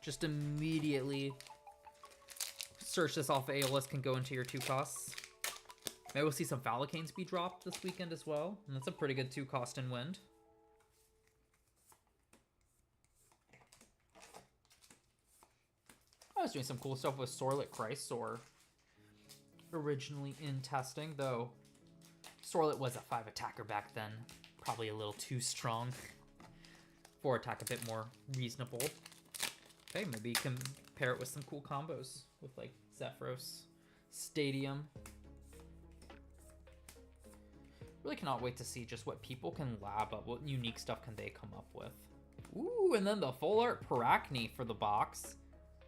Just immediately search this off Aeolus, can go into your 2 costs. Maybe we'll see some Valacanes be dropped this weekend as well. And that's a pretty good 2 cost in wind. I was doing some cool stuff with Sorlet Chrysaor originally in testing, though Sorlet was a 5 attacker back then. Probably a little too strong. 4 attack a bit more reasonable. Okay, maybe you can pair it with some cool combos with like Zephyros, Stadium. Really cannot wait to see just what people can lab up, what unique stuff can they come up with. Ooh, and then the full art Parachne for the box.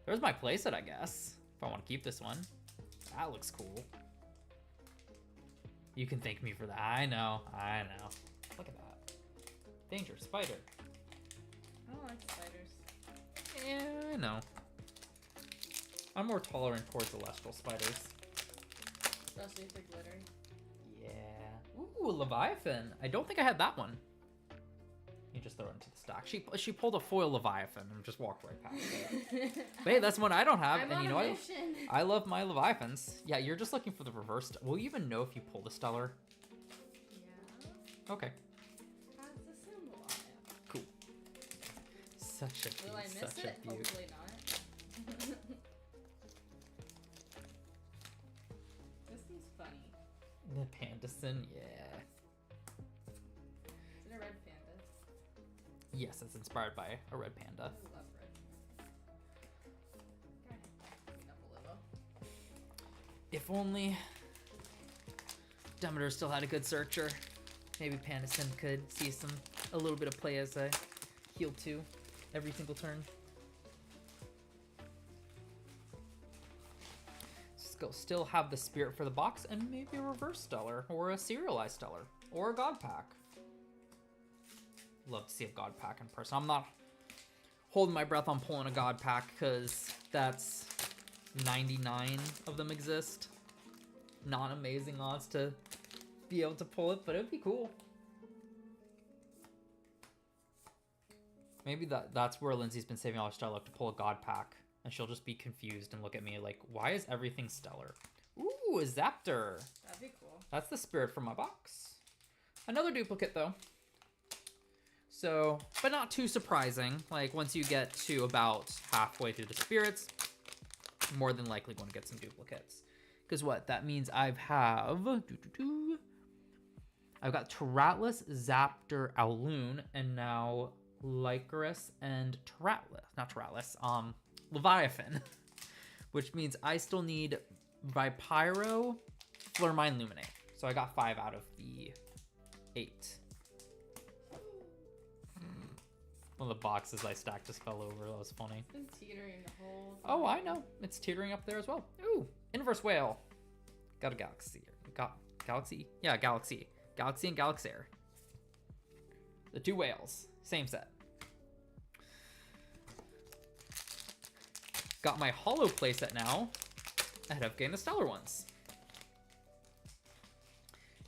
There's my playset, I guess, if I want to keep this one. That looks cool. You can thank me for that. I know. Look at that. Danger, spider. I don't like spiders. Yeah, I know. I'm more tolerant towards Elestrals spiders. Especially if they're glittery. Yeah. Ooh, Leviathan. I don't think I had that one. You just throw it into the stack. She pulled a foil Leviathan and just walked right past it. But hey, that's one I don't have. And you know what? I love my Leviathans. Yeah, you're just looking for the reverse. Will you even know if you pull the Stellar? Yeah. Okay. Has the symbol on it. Cool. Such a beaut. Will I miss Such it? a beaut. Hopefully not. This one's funny. The Pandason, yeah. Is it a red panda? Yes, it's inspired by a red panda. I love red. Okay. Clean up a little. If only Demeter still had a good searcher. Maybe Pandason could see a little bit of play as a heal 2 every single turn. Still have the Spirit for the box and maybe a reverse Stellar or a serialized Stellar or a God Pack. Love to see a God Pack in person. I'm not holding my breath on pulling a God Pack because that's 99 of them exist. Not amazing odds to be able to pull it, but it would be cool. Maybe that's where Lindsay's been saving all her star luck to pull a God Pack, and she'll just be confused and look at me like, why is everything stellar? Ooh, a Zaptor. That'd be cool. That's the Spirit from my box. Another duplicate though. So, but not too surprising. Like once you get to about halfway through the Spirits, you're more than likely going to get some duplicates. Because what? That means I've got Teratlus, Zaptor, Owloon, and now Lycoris and Leviathan. Which means I still need Vipyro, Flormine, Luminate. So I got 5 out of the 8. One of the boxes I stacked just fell over. That was funny. It's been teetering the whole time. Oh, I know. It's teetering up there as well. Ooh, inverse whale. Got a galaxy. Galaxy? Yeah, galaxy. Galaxy and Galaxair. The 2 whales. Same set. Got my holo playset now. Ahead of getting the stellar ones.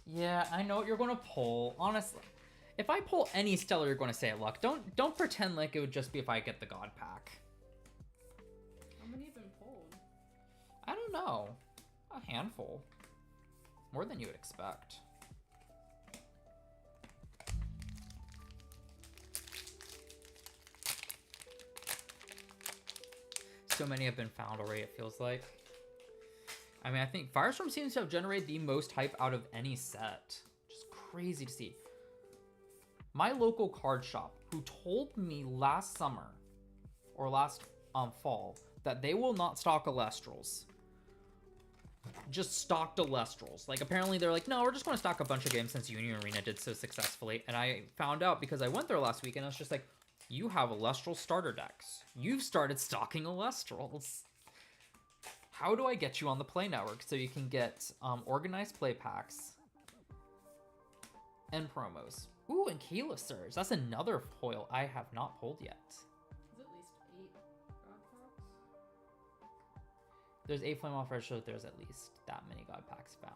Yeah, I know what you're going to pull. Honestly, if I pull any stellar, you're going to say it luck. Don't pretend like it would just be if I get the god pack. How many have been pulled? I don't know. A handful. More than you would expect. So many have been found already, it feels like. I mean, I think Firestorm seems to have generated the most hype out of any set. Just crazy to see. My local card shop, who told me last summer, or last fall, that they will not stock Elestrals. Just stocked Elestrals. Like, apparently they're like, no, we're just going to stock a bunch of games since Union Arena did so successfully. And I found out because I went there last week and I was just like, you have Elestral starter decks. You've started stocking Elestrals. How do I get you on the Play Network so you can get organized play packs and promos? Ooh, and Keyless Surge. That's another foil I have not pulled yet. There's at least 8 god packs. There's 8 Flame Off Red, so there's at least that many god packs found.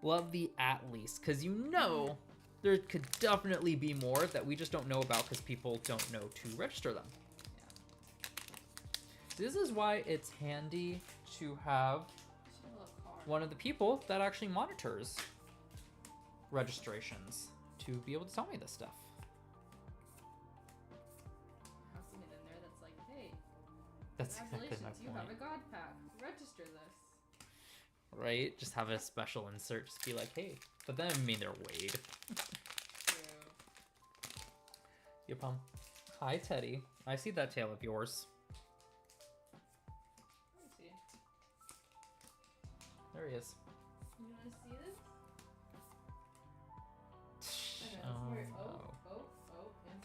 Love the at least, because you know there could definitely be more that we just don't know about because people don't know to register them. Yeah. This is why it's handy to have one of the people that actually monitors registrations to be able to tell me this stuff. Have something in there that's like, hey, that's exactly my congratulations, you point. have a god pack. Register this. Right? Just have a special insert. Just be like, hey. But then I mean they're Wade. True. Yep. Hi, Teddy. I see that tail of yours. Let me see. There he is. You want to see this? Okay, Oh, that's weird. no. Oh, instant.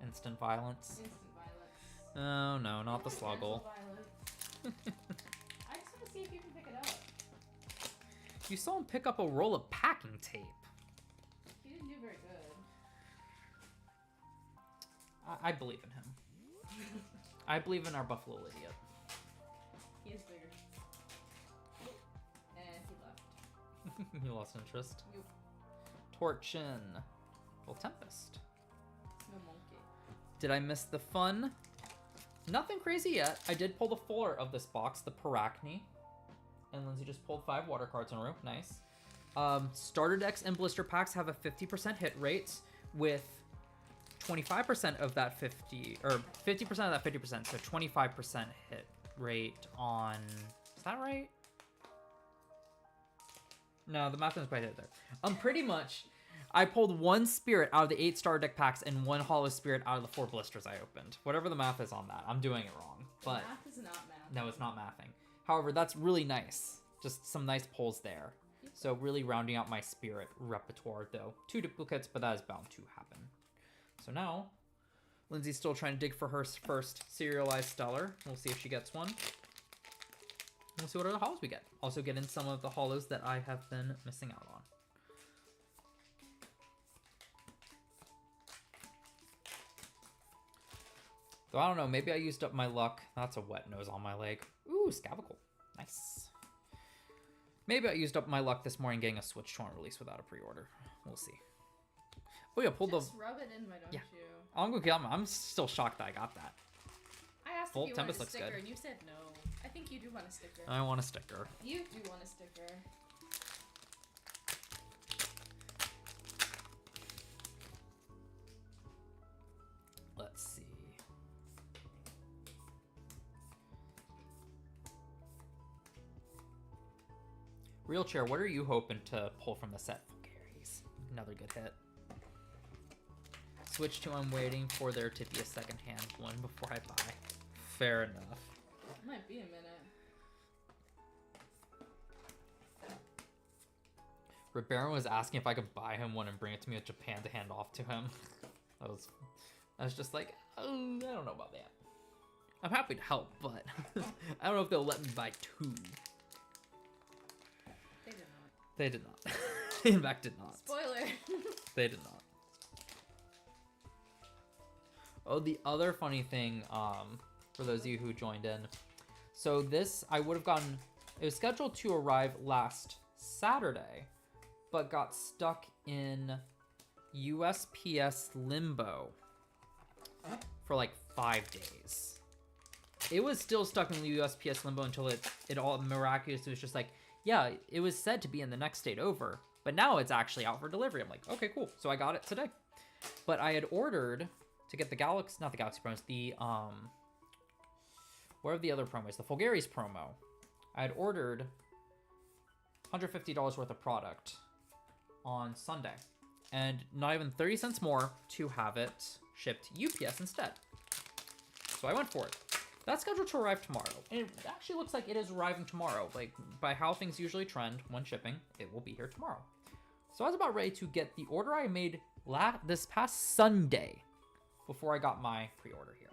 Instant violence. Instant violence. Oh, no, not the Gentle Sluggle. violence. I just want to see if you can pick it up. You saw him pick up a roll of packing tape. He didn't do very good. I believe in him. I believe in our Buffalo idiot. He is bigger. And he left. He lost interest. You. Torchin. Well, Tempest. No monkey. Did I miss the fun? Nothing crazy yet. I did pull the fuller of this box, the Parachne. And Lindsay just pulled 5 water cards in a row. Nice. Starter decks and blister packs have a 50% hit rate with 25% of that 50, or 50% of that 50%, so 25% hit rate on, is that right? No, the math isn't quite hit there. Pretty much, I pulled 1 spirit out of the 8 starter deck packs and 1 hollow spirit out of the 4 blisters I opened. Whatever the math is on that, I'm doing it wrong. But Math is not math. no, it's not mathing. However, that's really nice. Just some nice pulls there. So really rounding out my spirit repertoire, though. 2 duplicates, but that is bound to happen. So now, Lindsay's still trying to dig for her first serialized stellar. We'll see if she gets one. We'll see what other hollows we get. Also get in some of the hollows that I have been missing out on. Though I don't know, maybe I used up my luck. That's a wet nose on my leg. Ooh, Scavicle. Nice. Maybe I used up my luck this morning getting a Switch 2 on release without a pre-order. We'll see. Oh yeah, pull the... Just rub it in, why don't you? I'm still shocked that I got that. I asked Volt if you Tempest wanted a looks sticker, good. and you said no. I think you do want a sticker. I want a sticker. You do want a sticker. Let's see. Wheelchair, what are you hoping to pull from the set? Carries. Another good hit. Switch to I'm waiting for there to be a second-hand one before I buy. Fair enough. It might be a minute. Baron was asking if I could buy him one and bring it to me at Japan to hand off to him. I was just like, oh, I don't know about that. I'm happy to help, but I don't know if they'll let me buy 2. They did not. They did not. In fact, did not. Spoiler. They did not. Oh, the other funny thing, for those of you who joined in. So this, I would have gotten, it was scheduled to arrive last Saturday, but got stuck in USPS limbo for like 5 days. It was still stuck in the USPS limbo until it all miraculously was just like, yeah, it was said to be in the next state over, but now it's actually out for delivery. I'm like, okay, cool. So I got it today. But I had ordered to get the Galaxy, not the Galaxy promos, the, what are the other promos? The Fulgaris promo. I had ordered $150 worth of product on Sunday, and not even 30 cents more to have it shipped UPS instead. So I went for it. That's scheduled to arrive tomorrow, and it actually looks like it is arriving tomorrow. Like, by how things usually trend when shipping, it will be here tomorrow. So I was about ready to get the order I made this past Sunday before I got my pre-order here.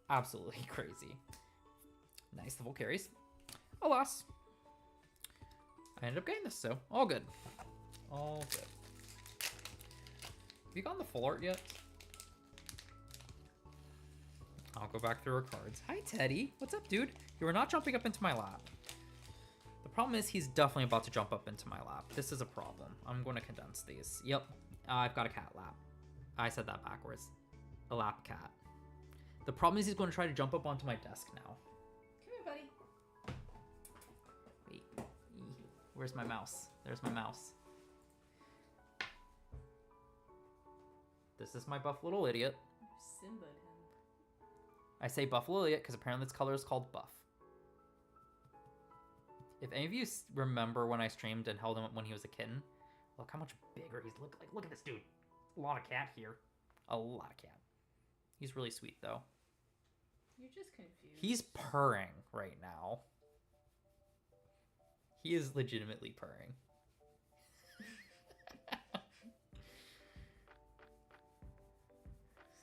Absolutely crazy. Nice, the full carries. Alas, I ended up getting this, so all good. All good. Have you gotten the full art yet? I'll go back through our cards. Hi, Teddy. What's up, dude? You are not jumping up into my lap. The problem is he's definitely about to jump up into my lap. This is a problem. I'm going to condense these. Yep, I've got a cat lap. I said that backwards. A lap cat. The problem is he's going to try to jump up onto my desk now. Come here, buddy. Wait. Where's my mouse? There's my mouse. This is my buff little idiot. Simba him. I say buff little idiot because apparently its color is called buff. If any of you remember when I streamed and held him when he was a kitten, look how much bigger he's look like. Look at this dude. A lot of cat here. A lot of cat. He's really sweet though. You're just confused. He's purring right now. He is legitimately purring.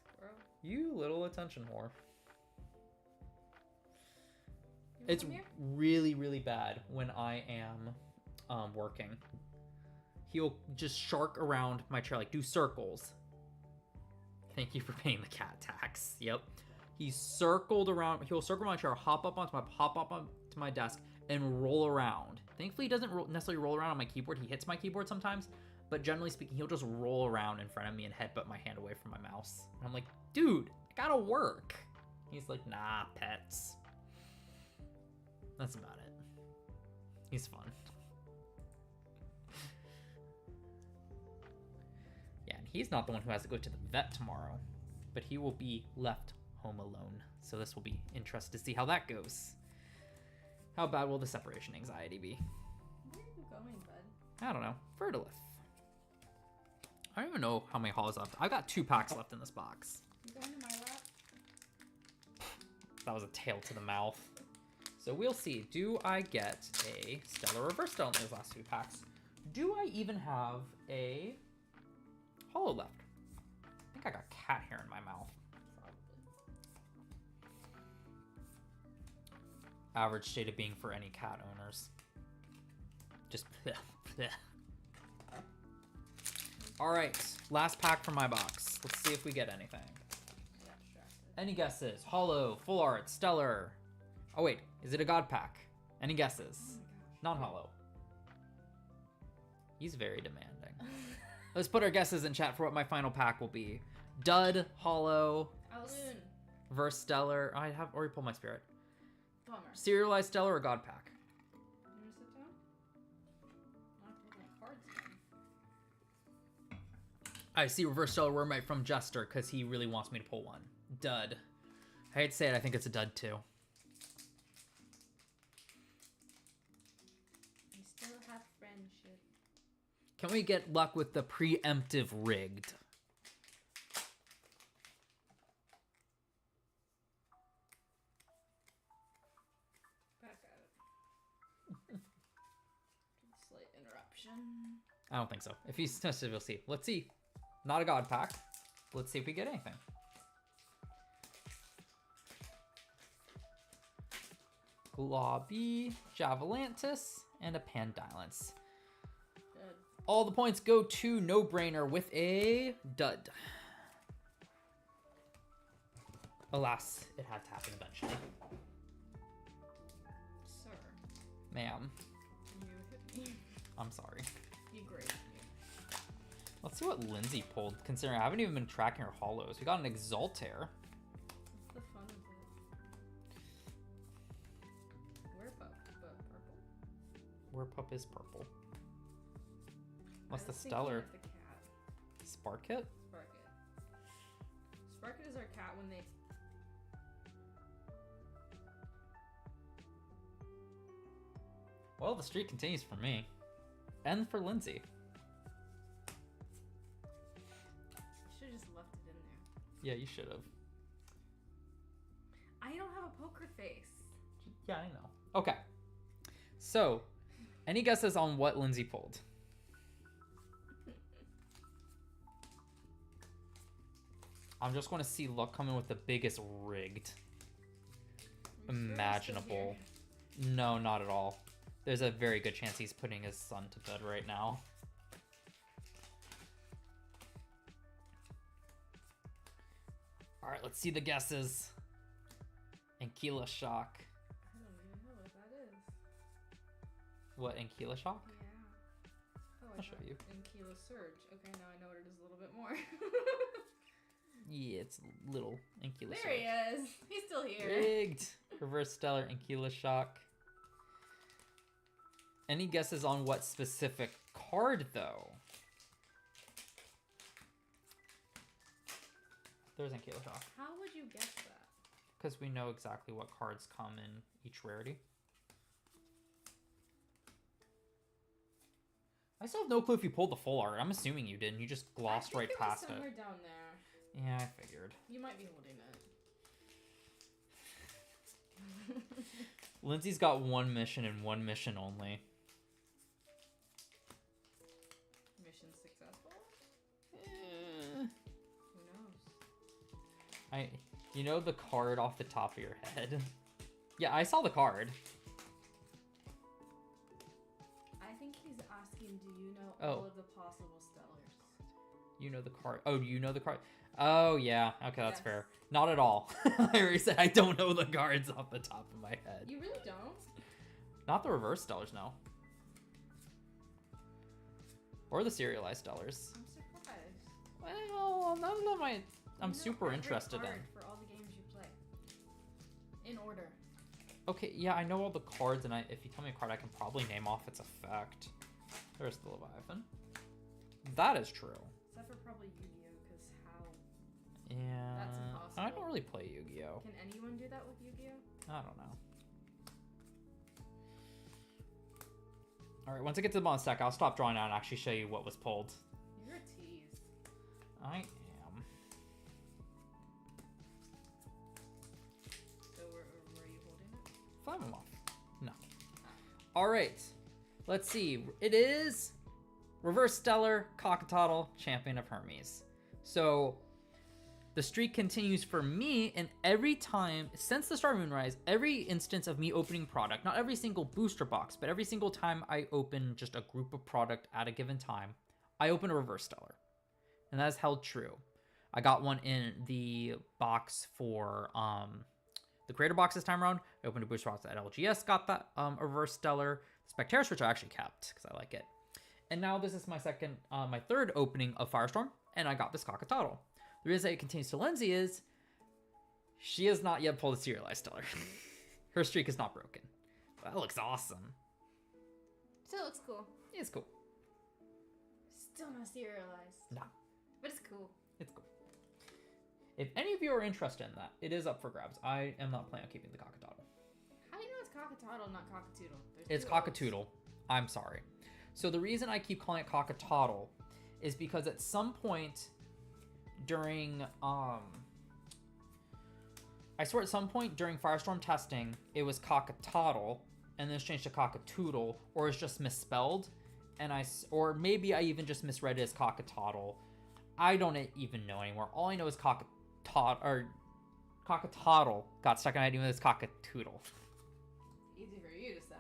Squirrel. You little attention whore. You It's want him here? really, really bad when I am working. He'll just shark around my chair, like do circles. Thank you for paying the cat tax. Yep. He'll circle around my chair, hop up onto my desk, and roll around. Thankfully, he doesn't necessarily roll around on my keyboard. He hits my keyboard sometimes, but generally speaking, he'll just roll around in front of me and headbutt my hand away from my mouse. And I'm like, dude, I gotta work. He's like, nah, pets. That's about it. He's fun. Yeah, and he's not the one who has to go to the vet tomorrow, but he will be left home alone. So this will be interesting to see how that goes. How bad will the separation anxiety be? Where are you going, bud? I don't know. Verdolith. I don't even know how many hollows left. I've got 2 packs left in this box. You going to my lap? That was a tail to the mouth. So we'll see. Do I get a Stellar Reverse Stellar in those last 2 packs? Do I even have a hollow left? I think I got cat hair in my mouth. Average state of being for any cat owners. Just bleh, bleh. All right, last pack from my box. Let's see if we get anything. I got distracted. Any guesses? Hollow, full art, stellar. Oh wait, is it a god pack? Any guesses? Oh my gosh. Non-hollow. He's very demanding. Let's put our guesses in chat for what my final pack will be. Dud, hollow, Alloon. verse stellar. I have already pulled my spirit. Bummer. Serialized stellar or god pack? You want to sit down? I have to put my cards down. I see reverse stellar Wormite from Jester because he really wants me to pull one. Dud. I hate to say it, I think it's a dud too. We still have friendship. Can we get luck with the preemptive rigged? Back at it. Slight interruption. I don't think so. If he's tested, we'll see. Let's see. Not a god pack. Let's see if we get anything. Globby, Javalantis, and a Pandylance. All the points go to No Brainer with a dud. Alas, it had to happen eventually. Sir. Ma'am. You hit me. I'm sorry. You grazed me. Let's see what Lindsay pulled, considering I haven't even been tracking her holos. We got an Exaltair. What's the fun of it? Werpup, but purple. Werpup is purple. What's I the was thinking stellar? of the cat. Sparkit? Sparkit. Sparkit is our cat when they... Well, the streak continues for me. And for Lindsay. Should have just left it in there. Yeah, you should have. I don't have a poker face. Yeah, I know. Okay. So, any guesses on what Lindsay pulled? I'm just going to see luck coming with the biggest rigged imaginable. No, not at all. There's a very good chance he's putting his son to bed right now. All right, let's see the guesses. Ankyla Shock. I don't even know what that is. What, Ankyla Shock? Yeah. Oh, I'll show you. Ankyla Surge. Okay, now I know what it is a little bit more. Yeah, it's little Ankyla Shock. There he is. He's still here. Rigged. Reverse Stellar Ankyla Shock. Any guesses on what specific card, though? There's Ankyla Shock. How would you guess that? Because we know exactly what cards come in each rarity. I still have no clue if you pulled the full art. I'm assuming you didn't. You just glossed right past it. Somewhere down there. Yeah, I figured. You might be holding it. Lindsay's got one mission and one mission only. Mission successful? Eh. Who knows? You know the card off the top of your head? Yeah, I saw the card. I think he's asking, do you know Oh. all of the possible stellars? You know the card. Oh, you know the card. Oh, yeah. Okay, that's Yes. fair. Not at all. I already said I don't know the cards off the top of my head. You really don't? Not the reverse stellars, no. Or the serialized stellars. I'm surprised. Well, none of them I'm You know super every interested card in. for all the games you play. In order. Okay, yeah, I know all the cards, and if you tell me a card, I can probably name off its effect. There's the Leviathan. That is true. Except for probably Yu-Gi-Oh! Because how... Yeah. That's I impossible. don't really play Yu-Gi-Oh! Can anyone do that with Yu-Gi-Oh? I don't know. Alright, once I get to the bonus stack, I'll stop drawing out and actually show you what was pulled. You're a tease. I am. So were you holding it? 5 of them off. No. Alright. Let's see. It is Reverse Stellar Cockatotl, Champion of Hermes. So the streak continues for me, and every time since the start of Moonrise, every instance of me opening product, not every single booster box, but every single time I open just a group of product at a given time, I open a Reverse Stellar. And that has held true. I got one in the box for the creator box this time around. I opened a booster box at LGS, got that a Reverse Stellar. Spectaris, which I actually kept because I like it. And now this is my third opening of Firestorm, and I got this Cockatotl. The reason it continues to Lindsay is she has not yet pulled a serialized stellar. Her streak is not broken. That looks awesome. Still looks cool. It's cool. Still not serialized. No, But it's cool. it's cool. If any of you are interested in that, it is up for grabs. I am not planning on keeping the Cockatotl. How do you know it's Cockatotl, not Cockatoodle? There's It's two O's. Cockatoodle. I'm sorry. So the reason I keep calling it Cockatotl is because at some point during I swear at some point during Firestorm testing, it was Cockatotl, and then it's changed to Cockatoodle, or it's just misspelled. and or maybe I even just misread it as cockatoddle. I don't even know anymore. All I know is cockatoddle got stuck in my head even as cockatoodle. Easy for you to say.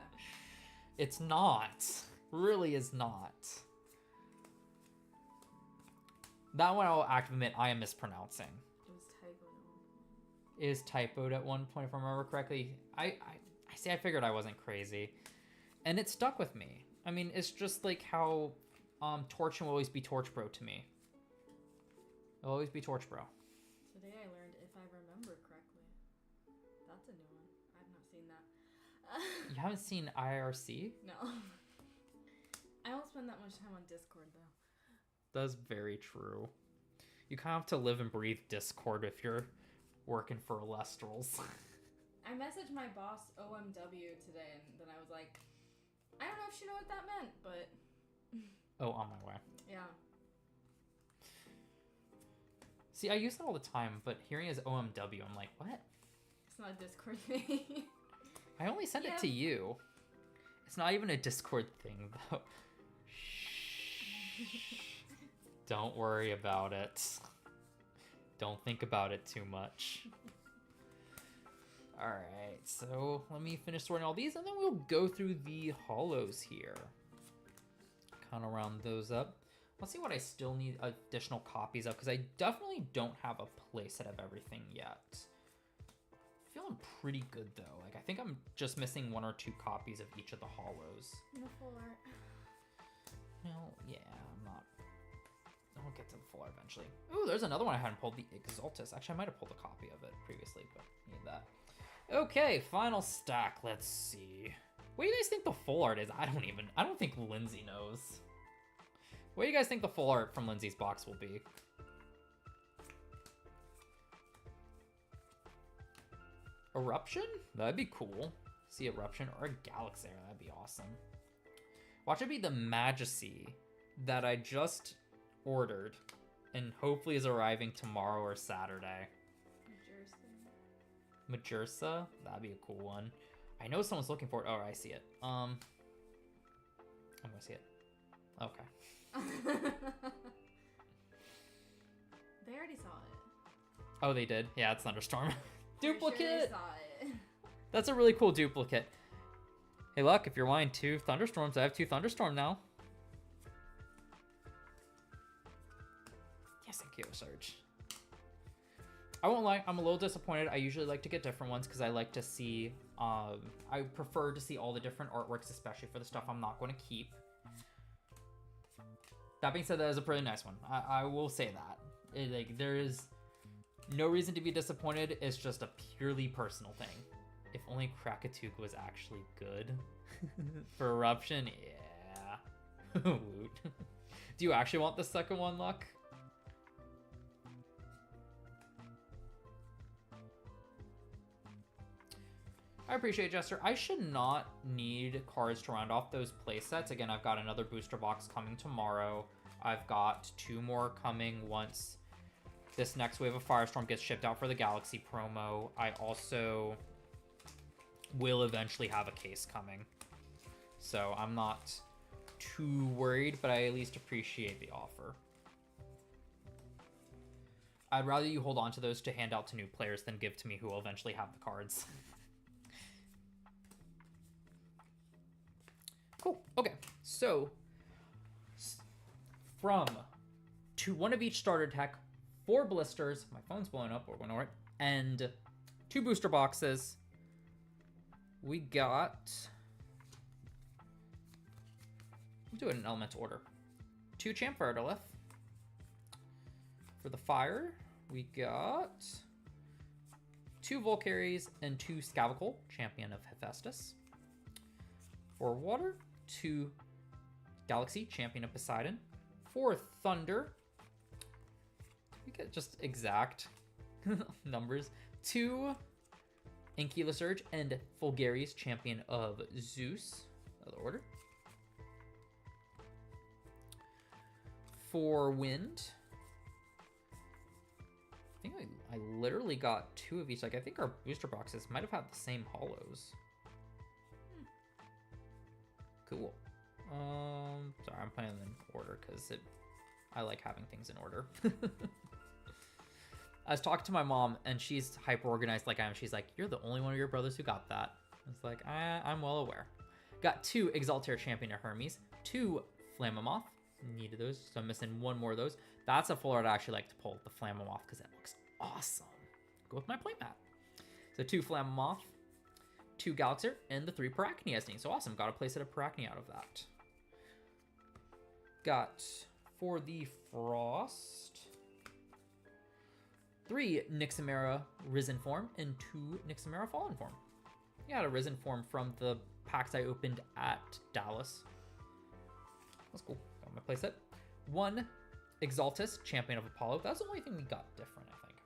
It's not. Really is not. That one I'll actively admit I am mispronouncing. It was typoed. It is typoed at one point if I remember correctly. I figured I wasn't crazy. And it stuck with me. I mean, it's just like how Torch will always be Torch Bro to me. It'll always be Torch Bro. Today I learned if I remember correctly. That's a new one. I've not seen that. You haven't seen IRC? No. I don't spend that much time on Discord though. That's very true. You kind of have to live and breathe Discord if you're working for Elestrals. I messaged my boss OMW today and then I was like, I don't know if she knew what that meant, but... Oh, on my way. Yeah. See, I use it all the time, but hearing it as OMW, I'm like, what? It's not a Discord thing. I only sent it to you. It's not even a Discord thing, though. Don't worry about it. Don't think about it too much. Alright, so let me finish sorting all these, and then we'll go through the hollows here. Kind of round those up. Let's see what I still need additional copies of, because I definitely don't have a playset of everything yet. Feeling pretty good, though. Like, I think I'm just missing 1 or 2 copies of each of the hollows. No full art. Well, yeah, I'm not... I'll get to the full art eventually. Ooh, there's another one I hadn't pulled, the Exaltus. Actually, I might have pulled a copy of it previously, but need that. Okay, final stack. Let's see. What do you guys think the full art is? I don't think Lindsay knows. What do you guys think the full art from Lindsay's box will be? Eruption? That'd be cool. See Eruption or a Galaxy. That'd be awesome. Watch it be the Majesty that I just ordered and hopefully is arriving tomorrow or Saturday. Majursa? That'd be a cool one. I know someone's looking for it. Oh, I see it. I'm gonna see it. Okay. They already saw it. Oh, they did? Yeah, it's Thunderstorm. Duplicate! Sure they saw it. That's a really cool duplicate. Hey, look, if you're wanting 2 Thunderstorms, I have 2 Thunderstorm now. Yes, thank you, Surge. I won't lie, I'm a little disappointed. I usually like to get different ones because I like to see, I prefer to see all the different artworks, especially for the stuff I'm not going to keep. That being said, that is a pretty nice one. I will say that. Like, there is no reason to be disappointed. It's just a purely personal thing. If only Krakatook was actually good. For Eruption, yeah. Woot. Do you actually want the second one, Luck? I appreciate it, Jester. I should not need cards to round off those playsets. Again, I've got another booster box coming tomorrow. I've got 2 more coming once this next wave of Firestorm gets shipped out for the Galaxy promo. I also will eventually have a case coming. So I'm not too worried, but I at least appreciate the offer. I'd rather you hold on to those to hand out to new players than give to me who will eventually have the cards. Cool. Okay, so from 1 of each starter deck, 4 blisters. My phone's blowing up. We're going over it. And 2 booster boxes. We got. We'll do it in elemental order. 2 Champ Verdolith. For the fire, we got 2 Volcaries and 2 Scavacle, Champion of Hephaestus. For water, 2 Galaxy, Champion of Poseidon. For thunder, we get just exact numbers. 2 Inkyla Surge and Fulgaris, Champion of Zeus. Another order. For wind, I think I literally got 2 of each. Like, I think our booster boxes might have had the same hollows. Cool. Sorry, Sorry, I'm playing them in order because I like having things in order. I was talking to my mom, and she's hyper organized like I am. She's like, "You're the only one of your brothers who got that." It's like, I'm well aware. Got 2 Exaltair Champion of Hermes, 2 Flammoth. Needed those, so I'm missing 1 more of those. That's a full art I actually like to pull, the Flammoth, because it looks awesome. Go with my playmat. So 2 Flammoth, 2 Galaxir, and the 3 Paracne as needs. So awesome, got a playset of Paracne out of that. Got, for the Frost, 3 Nixamera Risen form and 2 Nixamera Fallen form. Got a Risen form from the packs I opened at Dallas. That's cool. Got my playset. 1 Exaltus, Champion of Apollo. That's the only thing we got different, I think.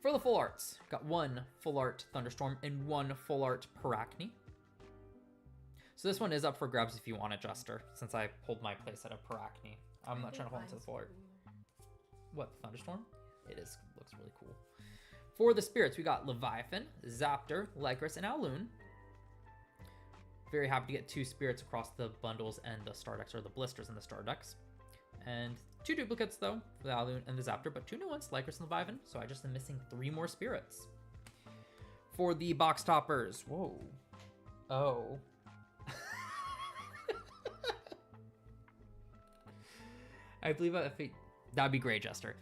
For the full arts, got 1 full art Thunderstorm and 1 full art Paracne. So this one is up for grabs if you want a Jester, since I pulled my playset of Paracne. I'm not trying to hold into the full art. What, Thunderstorm? It is, looks really cool. For the spirits, we got Leviathan, Zaptor, Lycris, and Aloon. Very happy to get 2 spirits across the bundles and the star decks, or the blisters and the star decks. And 2 duplicates, though, for the Aloon and the Zaptor, but 2 new ones, Lycris and Leviathan, so I just am missing 3 more spirits. For the box toppers, whoa. Oh. I believe that'd be great, Jester.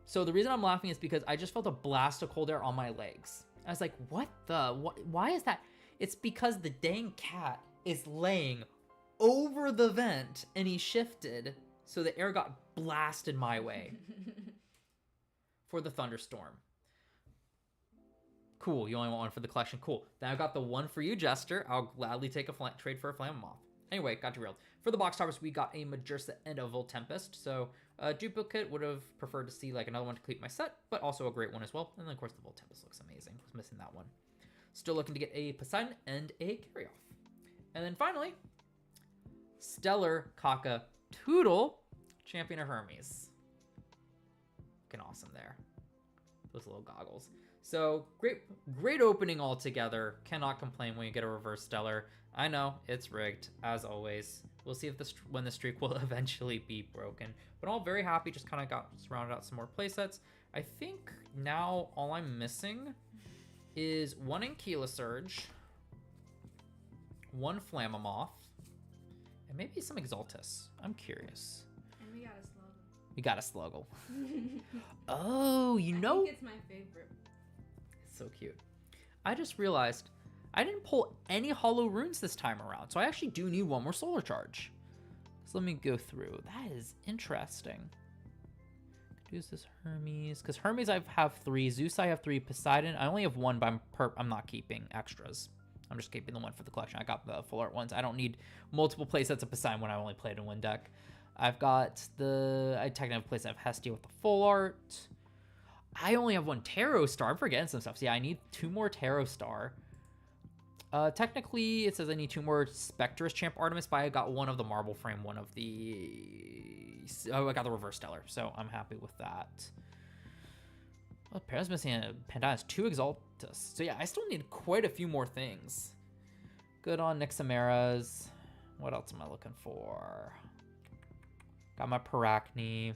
So the reason I'm laughing is because I just felt a blast of cold air on my legs. I was like, what the, why is that? It's because the dang cat is laying over the vent and he shifted, so the air got blasted my way. For the Thunderstorm. Cool, you only want 1 for the collection, cool. Then I got the 1 for you, Jester. I'll gladly take a trade for a Flammoth. Anyway, got derailed. For the box toppers, we got a Majersa and a Voltempest. So a duplicate would have preferred to see like another one to complete my set, but also a great one as well. And then of course the Voltempest looks amazing. Was missing that one. Still looking to get a Poseidon and a Carryoff. And then finally, Stellar Cockatoodle, Champion of Hermes. Looking awesome there. Those little goggles. So great opening altogether. Cannot complain when you get a reverse Stellar. I know it's rigged as always. We'll see if when the streak will eventually be broken. But all very happy. Just kind of got rounded out some more playsets. I think now all I'm missing is 1 Ankyla Surge, 1 Flammoth, and maybe some Exaltus. I'm curious. And we got a Sluggle. We got a Sluggle. Oh, you know. I think it's my favorite. So cute. I just realized I didn't pull any hollow runes this time around, so I actually do need 1 more solar charge. So let me go through. That is interesting. Could use this Hermes, because Hermes I have 3, Zeus I have 3, Poseidon I only have 1, but I'm not keeping extras. I'm just keeping the 1 for the collection. I got the full art ones. I don't need multiple playsets of Poseidon when I only played in 1 deck. I've got I technically have a playset of Hestia with the full art. I only have 1 Tarot Star. I'm forgetting some stuff. So yeah, I need 2 more Tarot Star. Technically, it says I need 2 more Spectrus Champ Artemis, but I got 1 of the Marble Frame, 1 of the... Oh, I got the Reverse Stellar, so I'm happy with that. Oh, Para's missing a Pandanus, 2 Exaltus. So yeah, I still need quite a few more things. Good on Nixameras. What else am I looking for? Got my Paracne.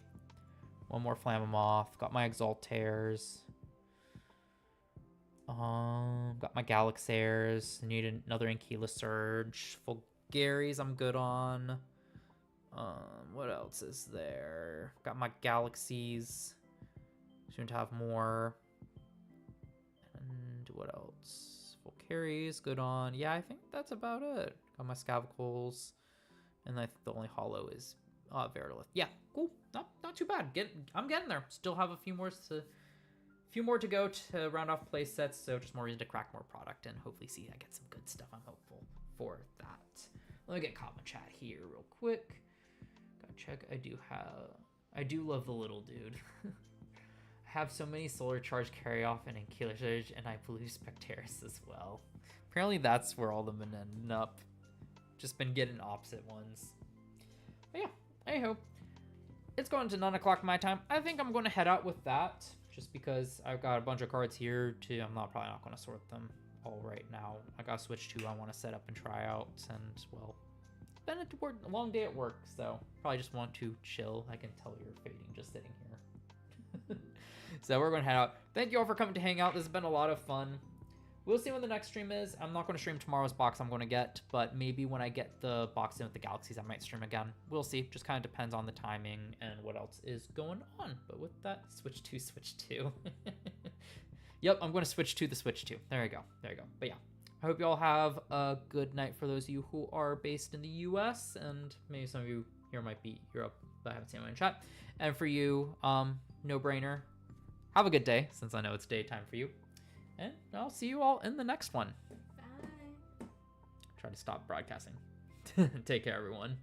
1 more Flammoth. Got my Exaltairs. Got my Galaxairs. Need another Ankyla Surge. Fulgaries I'm good on. What else is there? Got my Galaxies. Soon to have more. And what else? Fulgaries, good on. Yeah, I think that's about it. Got my Scavicles. And I think the only hollow is Verilith. Yeah, cool. Not too bad. I'm getting there. Still have a few more to go to round off play sets, so just more reason to crack more product and hopefully see I get some good stuff. I'm hopeful for that. Let me get comment chat here real quick. Gotta check. I do love the little dude. I have so many solar charge carry off and Ankyla Surge, and I believe Spectaris as well. Apparently that's where all of them end up. Just been getting opposite ones. But yeah, anyhow, it's going to 9 o'clock my time. I think I'm going to head out with that, just because I've got a bunch of cards here too. I'm probably not going to sort them all right now. I got to switch to I want to set up and try out, and well, been a long day at work, so probably just want to chill. I can tell you're fading just sitting here. So we're going to head out. Thank you all for coming to hang out. This has been a lot of fun. We'll see when the next stream is. I'm not going to stream tomorrow's box I'm going to get, but maybe when I get the box in with the Galaxies, I might stream again. We'll see. Just kind of depends on the timing and what else is going on. But with that, Switch 2. Yep, I'm going to switch to the Switch 2. There you go. But yeah, I hope you all have a good night for those of you who are based in the US, and maybe some of you here might be Europe, but I haven't seen anyone in chat. And for you, no brainer. Have a good day, since I know it's daytime for you. And I'll see you all in the next one. Bye. Try to stop broadcasting. Take care, everyone.